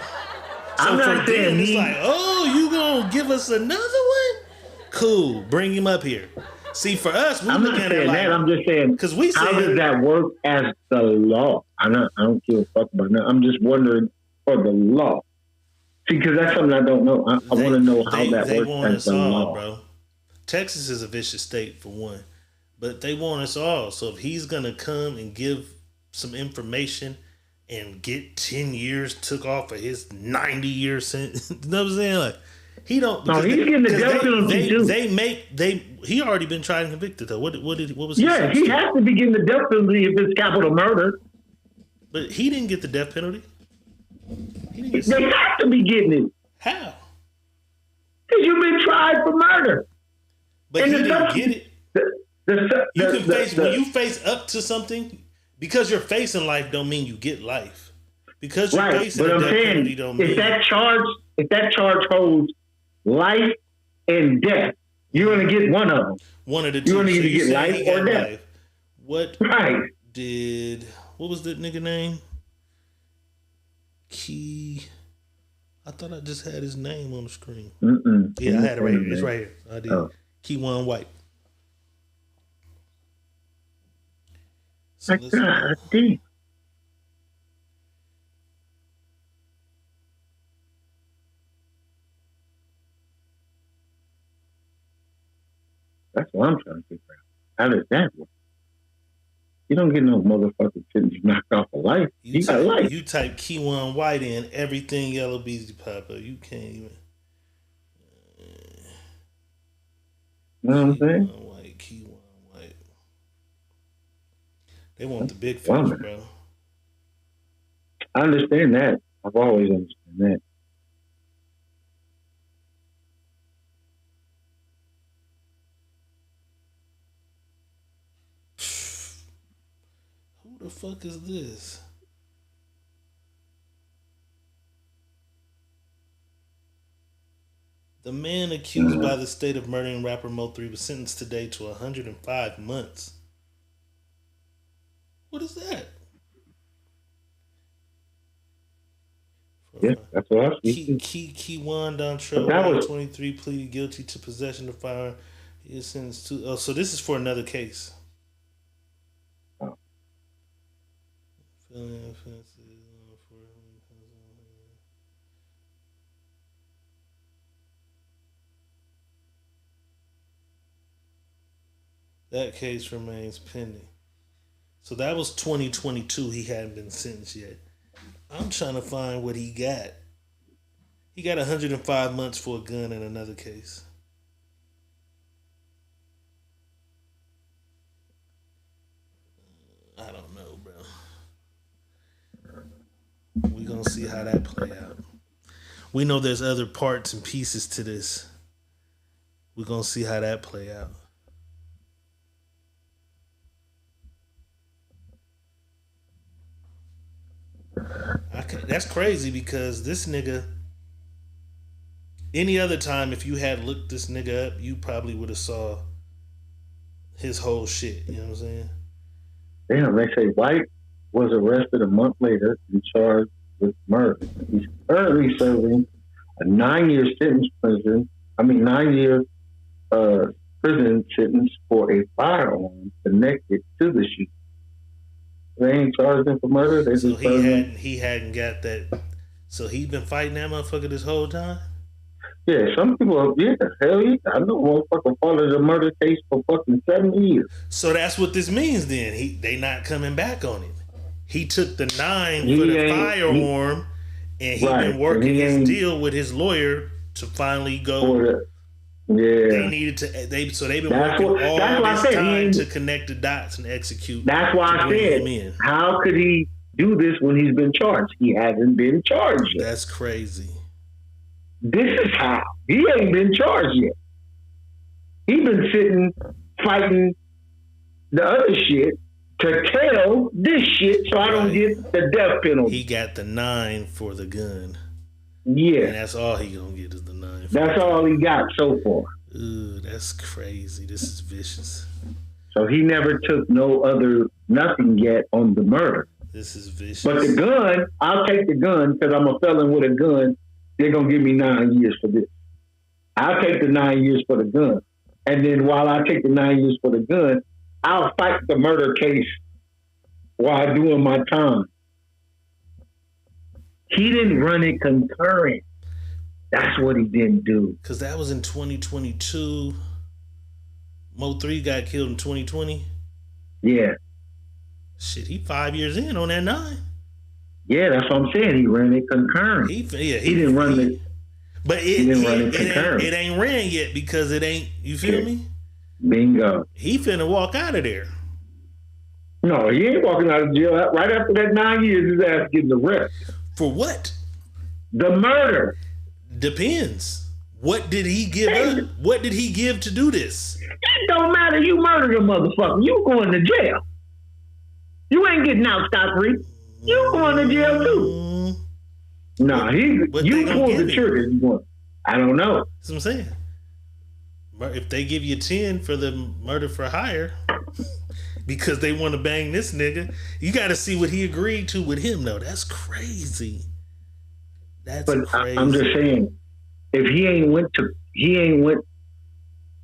I'm not saying it's like, oh, you gonna give us another one? Cool, bring him up here. See, for us, I'm not saying that. I'm just saying, because we how does that work as the law? I don't give a fuck about that. I'm just wondering for the law. See, because that's something I don't know. I want to know how that they works want as us the all, law. bro. Texas is a vicious state for one, but they want us all. So if he's gonna come and give some information and get 10 years took off of his 90-year sentence, you know what I'm saying? Like, he don't. No, he's getting the death penalty too. He already been tried and convicted though. What was? Yeah, he has to be getting the death penalty if it's capital murder. But he didn't get the death penalty. They have to be getting it. How? Because you've been tried for murder. But he didn't get it. When you face up to something, because you're facing life, don't mean you get life. Because you're facing a death penalty, don't mean if that charge holds life and death, you're going to get one of them. One of the two. You're going to either get life or death. Life. What was that nigga name? I thought I just had his name on the screen. Mm-mm. Yeah, I had it right here. It's right here. I did. Keywan White. So God damn. That's what I'm trying to figure out. How does that work? You don't get no motherfucking sentence knocked off of life. You got life. You type Keywan White in, everything Yellow Beezy pop up. You can't even. You know what I'm saying? Keywan White. They want the big fish, bro. I understand that. I've always understood that. Who the fuck is this? The man accused by the state of murdering rapper Mo3 was sentenced today to 105 months. What is that? Yeah, that's what I was thinking. Keywan Dontrell, 23, pleaded guilty to possession of firearm. He is sentenced to. Oh, so this is for another case. Oh. That case remains pending. So that was 2022. He hadn't been sentenced yet. I'm trying to find what he got. He got 105 months for a gun in another case. I don't know, bro. We're going to see how that play out. We know there's other parts and pieces to this. We're going to see how that play out. That's crazy because this nigga, any other time if you had looked this nigga up, you probably would have saw his whole shit. You know what I'm saying? Damn, they say White was arrested a month later and charged with murder. He's currently serving a 9-year prison sentence for a firearm connected to the shooting. They ain't charged him for murder. So he hadn't got that. So he been fighting that motherfucker this whole time? Yeah, some people, hell yeah. I know motherfucker followed a murder case for fucking 7 years. So that's what this means then. They not coming back on him. He took the 9 for the firearm and he been working his deal with his lawyer to finally go. They needed to. They've been working all this time to connect the dots and execute. That's why I said, how could he do this when he's been charged? He hasn't been charged yet. That's crazy. This is how. He ain't been charged yet. He been sitting fighting the other shit to tell this shit so I don't get the death penalty. He got the 9 for the gun. Yeah. And that's all he gonna get is the 9. That's all he got so far. Ooh, that's crazy. This is vicious. So he never took nothing yet on the murder. This is vicious. But the gun, I'll take the gun because I'm a felon with a gun. They're going to give me 9 years for this. I'll take the 9 years for the gun. And then while I take the 9 years for the gun, I'll fight the murder case while doing my time. He didn't run it concurrent. That's what he didn't do. Because that was in 2022. Mo3 got killed in 2020. Yeah. Shit, he 5 years in on that 9. Yeah, that's what I'm saying. He ran it concurrent. He didn't run it. But it ain't ran yet because it ain't. You feel me? Bingo. He finna walk out of there. No, he ain't walking out of jail. Right after that 9 years, his ass getting arrested. For what? The murder. Depends. What did he give up? What did he give to do this? It don't matter. You murdered a motherfucker. You going to jail. You ain't getting out scot-free. You going to jail too. Nah, you pulled the trigger. I don't know. That's what I'm saying. If they give you 10 for the murder for hire because they want to bang this nigga, you got to see what he agreed to with him. though. That's crazy. That's crazy. I'm just saying, if he ain't went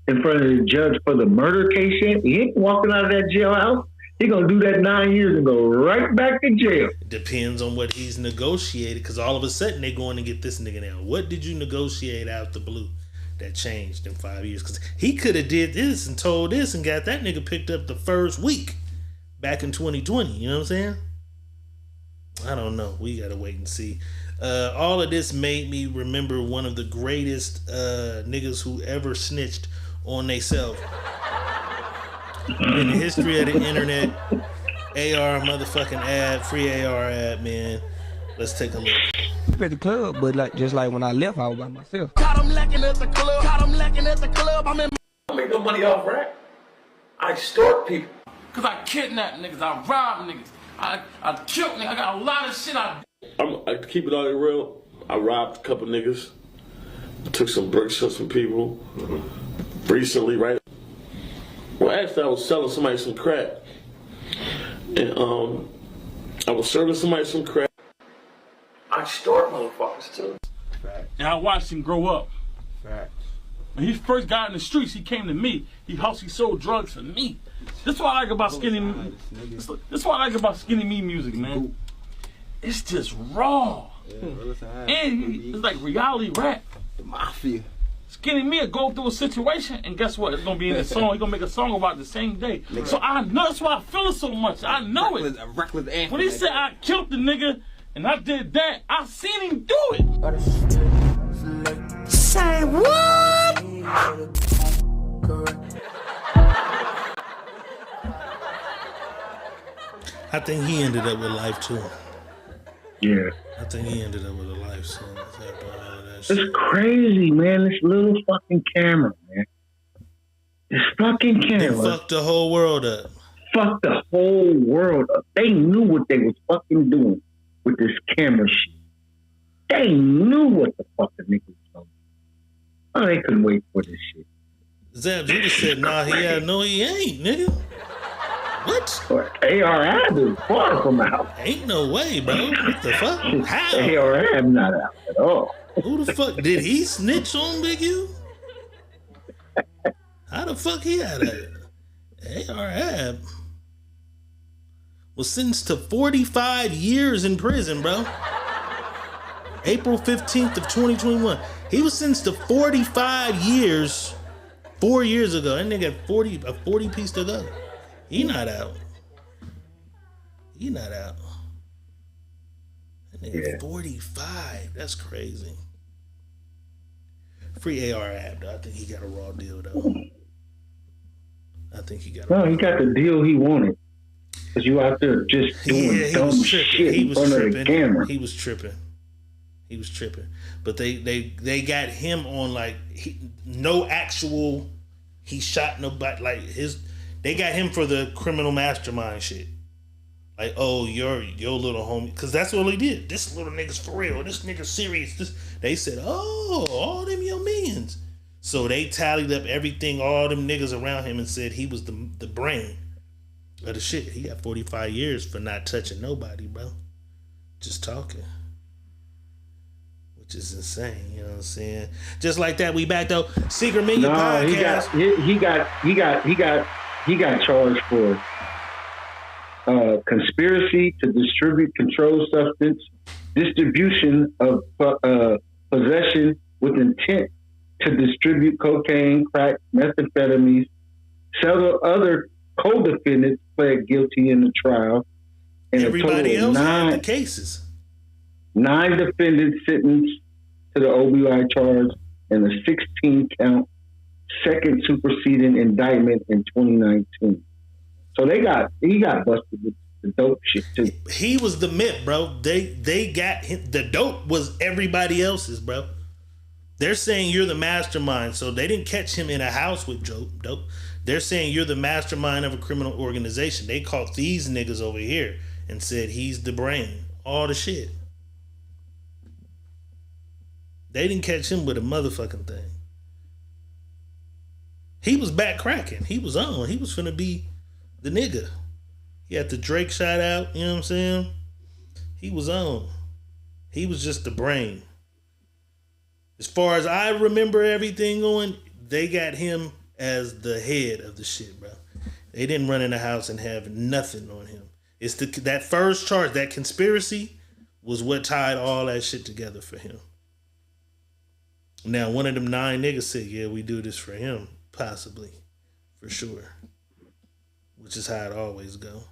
in front of the judge for the murder case yet, he ain't walking out of that jailhouse. He gonna do that 9 years and go right back to jail. Depends on what he's negotiated, because all of a sudden they going to get this nigga now. What did you negotiate out the blue that changed in 5 years? Because he could have did this and told this and got that nigga picked up the first week back in 2020. You know what I'm saying? I don't know. We gotta wait and see. All of this made me remember one of the greatest niggas who ever snitched on theyself in the history of the internet. AR motherfucking ad, free AR ad, man. Let's take a look. At the club, but just like when I left, I was by myself. Caught him lacking at the club. I'm in. I make no money off rap. I extort people. Cause I kidnap niggas, I rob niggas, I kill niggas, I got a lot of shit I keep it all real. I robbed a couple niggas. Took some bricks from some people. Recently, right? Well, actually, I was selling somebody some crack. And I was serving somebody some crack. I extort motherfuckers too. And I watched him grow up. Facts. When he first got in the streets, he came to me. He sold drugs for me. That's what I like about skinny. That's what I like about skinny me music, man. It's just raw, and it's like reality rap. The mafia. Skinny me will go through a situation, and guess what? It's gonna be in the song. He's gonna make a song about it the same day. So I know that's why I feel it so much. I know it. A reckless anthem. When he said I killed the nigga and I did that, I seen him do it. Say what? I think he ended up with life too. Yeah. I think he ended up with a life sentence after all of that shit. It's crazy, man. This little fucking camera, man. This fucking They camera. fucked the whole world up. Fucked the whole world up. They knew what they was fucking doing with this camera shit. They knew what the fuck the niggas was doing. Oh, they couldn't wait for this shit. Zab Judah said, nah, he ain't, nigga. What? ARAB is far from out. Ain't no way, bro. What the fuck? How? ARAB not out at all. Who the fuck? Did he snitch on Big U? How the fuck he out of it? ARAB was sentenced to 45 years in prison, bro. April 15th of 2021. He was sentenced to 45 years 4 years ago. That nigga had a 40 piece to go. He not out. He not out. That nigga 45. That's crazy. Free AR app, though. I think he got a raw deal, though. I think he got a No, he got the deal he wanted. Because you out there just doing dumb shit in front of the camera. He was tripping. But they got him on like no actual. He shot nobody. Like they got him for the criminal mastermind shit. Like, oh, your little homie, because that's all he did. This little nigga's for real. This nigga's serious. They said, oh, all them your minions. So they tallied up everything, all them niggas around him, and said he was the brain of the shit. He got 45 years for not touching nobody, bro. Just talking. Which is insane, you know what I'm saying? Just like that, we back though. Secret Million Podcast. He got charged for conspiracy to distribute controlled substance, distribution of possession with intent to distribute cocaine, crack, methamphetamines. Several other co-defendants pled guilty in the trial. And everybody else had the cases. 9 defendants sentenced to the OBI charge and a 16-count second superseding indictment in 2019. So he got busted with the dope shit too. He was the myth, bro. They got him. The dope was everybody else's, bro. They're saying you're the mastermind, so they didn't catch him in a house with dope. They're saying you're the mastermind of a criminal organization. They caught these niggas over here and said he's the brain. All the shit. They didn't catch him with a motherfucking thing. He was back cracking. He was on. He was finna be the nigga. He had the Drake shout out, you know what I'm saying? He was on. He was just the brain. As far as I remember everything going, they got him as the head of the shit, bro. They didn't run in the house and have nothing on him. It's that first charge, that conspiracy, was what tied all that shit together for him. Now, one of them 9 niggas said, yeah, we do this for him, possibly, for sure. Which is how it always go.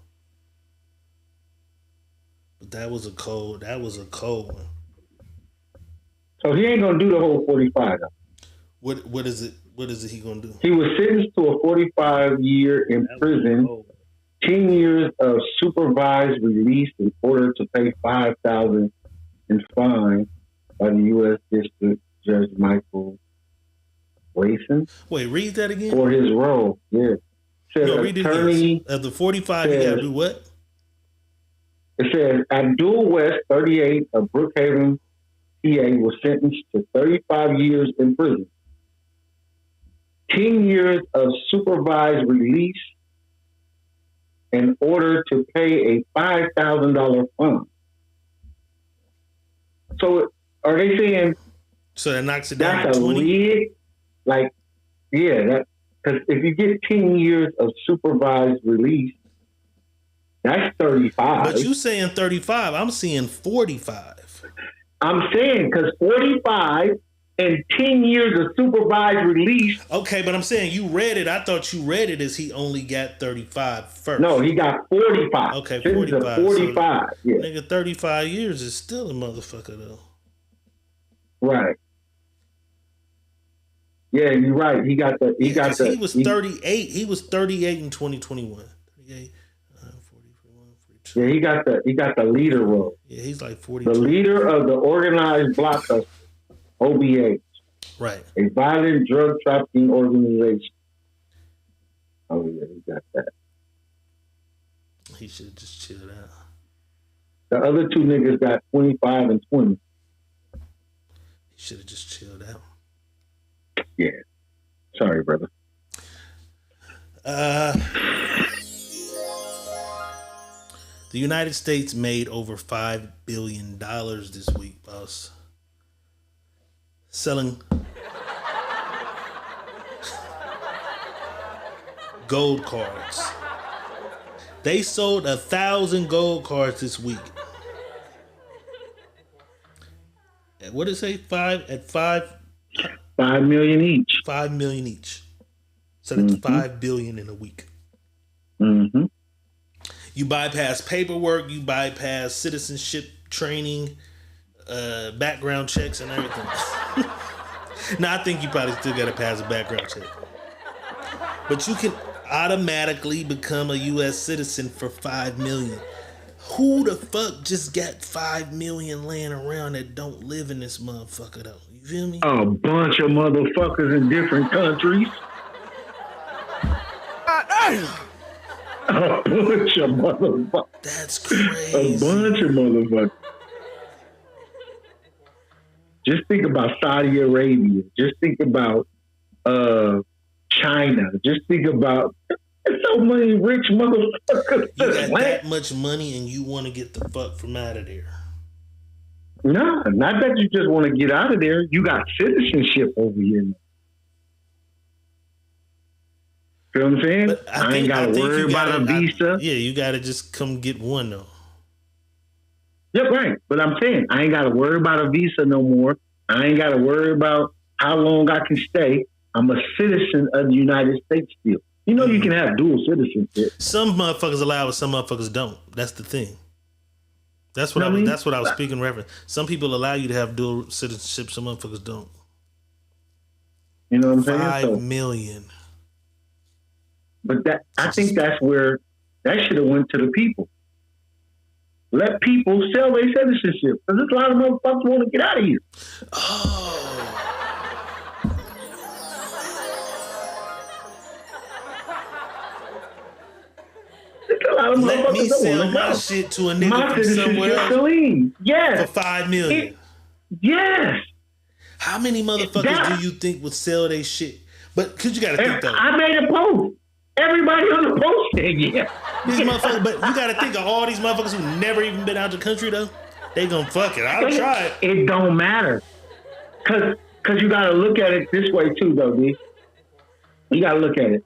But that was a cold one. So he ain't gonna do the whole 45 though. What is it he gonna do? He was sentenced to a 45-year in prison, 10 years of supervised release in order to pay $5,000 in fine by the U.S. District Judge Michael Wason. Wait, read that again? For his role, yeah. Says No, read it again. Of the 45, you gotta do what? It says Abdul West, 38, of Brookhaven, PA, was sentenced to 35 years in prison, 10 years of supervised release in order to pay a $5,000 fine. So are they saying? So that knocks it down to that's 20? a lid? Like, yeah, that because if you get 10 years of supervised release, that's 35. But you saying 35, I'm seeing 45. I'm saying because 45 and 10 years of supervised release. Okay, but I'm saying you read it. I thought you read it as he only got 35 first. No, he got 45. Okay, This 45. is a 45. So, yeah. Nigga, 35 years is still a motherfucker though. Right. Yeah, you're right. He was 38. He was 38 in 2021. 38. Yeah, he got the leader role. Yeah, he's like 42. The leader of the organized blockbuster, OBH. Right. A violent drug trafficking organization. Oh yeah, he got that. He should have just chilled out. The other two niggas got 25 and 20. He should have just chilled out. Yeah. Sorry, brother. The United States made over $5 billion this week, boss. Selling gold cards. They sold 1,000 gold cards this week. What did it say? 5 million each. 5 million each. So that's $5 billion in a week. Mm-hmm. You bypass paperwork, you bypass citizenship training, background checks and everything. Now, I think you probably still got to pass a background check. But you can automatically become a U.S. citizen for $5 million. Who the fuck just got $5 million laying around that don't live in this motherfucker, though? You feel me? A bunch of motherfuckers in different countries. A bunch of motherfuckers. That's crazy. A bunch of motherfuckers. Just think about Saudi Arabia. Just think about China. Just think about so many rich motherfuckers. You got that much money and you want to get the fuck from out of there. No, not that you just want to get out of there. You got citizenship over here. You know what I'm saying? I ain't got to worry about a visa. Yeah, you got to just come get one, though. Yep, right. But I'm saying I ain't got to worry about a visa no more. I ain't got to worry about how long I can stay. I'm a citizen of the United States still. You know, you can have dual citizenship. Some motherfuckers allow it, some motherfuckers don't. That's the thing. That's what That's what I was speaking reference. Some people allow you to have dual citizenship, some motherfuckers don't. You know what I'm saying? 5 million. But I think that's where that should have went to the people. Let people sell their citizenship. Because there's a lot of motherfuckers want to get out of here. Oh. Let me sell my shit to a nigga from somewhere else yes. for $5 million. Yes. How many motherfuckers do you think would sell their shit? But because you got to think though. I made a post. Everybody on the post said yeah. These motherfuckers, but you got to think of all these motherfuckers who never even been out the country though. They gonna fuck it. I'll try it. It don't matter. Cause you got to look at it this way too though, D. You got to look at it.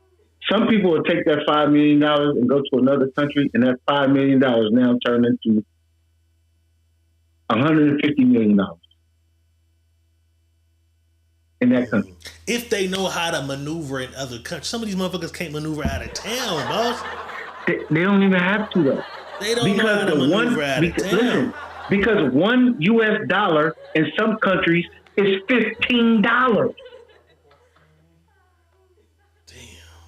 Some people will take that $5 million and go to another country, and that $5 million now turn into $150 million in that country. If they know how to maneuver in other countries. Some of these motherfuckers can't maneuver out of town, boss. They don't even have to, though. They don't know how to maneuver out of town. Listen, because $1 US in some countries is $15.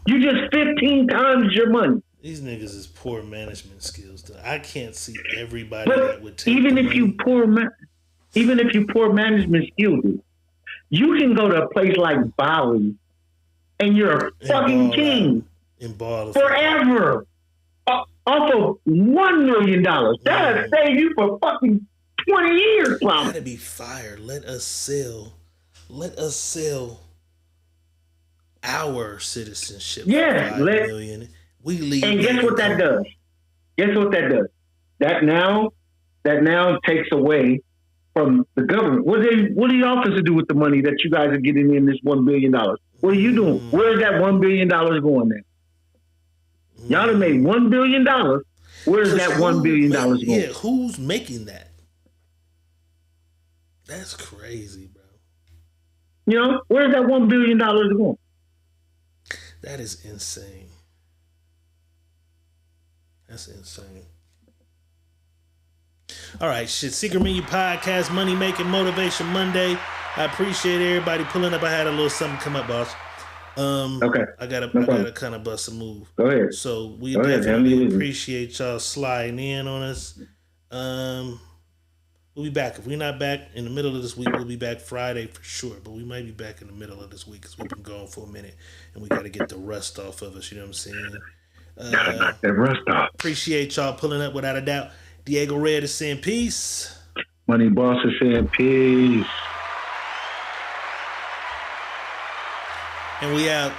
You just 15 times your money. These niggas is poor management skills. Though. I can't see everybody But that would take even if you poor management skills, dude, you can go to a place like Bali and you're a fucking king forever off of $1 million. That'll save you for fucking 20 years, probably. Gotta be fired. Let us sell our citizenship. Yeah, for $5 million. We leave. And guess what that does? That now takes away from the government. What do the officers do with the money that you guys are getting in this $1 billion? What are you doing? Where's that $1 billion going now? Y'all have made $1 billion. Where's that $1 billion going? Yeah, who's making that? That's crazy, bro. You know, where's that $1 billion going? That is insane. That's insane. All right, shit. Secret Menu Podcast, Money Making Motivation Monday. I appreciate everybody pulling up. I had a little something come up, boss. Okay. I gotta kind of bust a move. Go ahead. So we definitely appreciate y'all sliding in on us. We'll be back. If we're not back in the middle of this week, we'll be back Friday for sure. But we might be back in the middle of this week because we've been going for a minute and we got to get the rust off of us. You know what I'm saying? Gotta knock that rust off. Appreciate y'all pulling up without a doubt. Diego Red is saying peace. Money Boss is saying peace. And we out.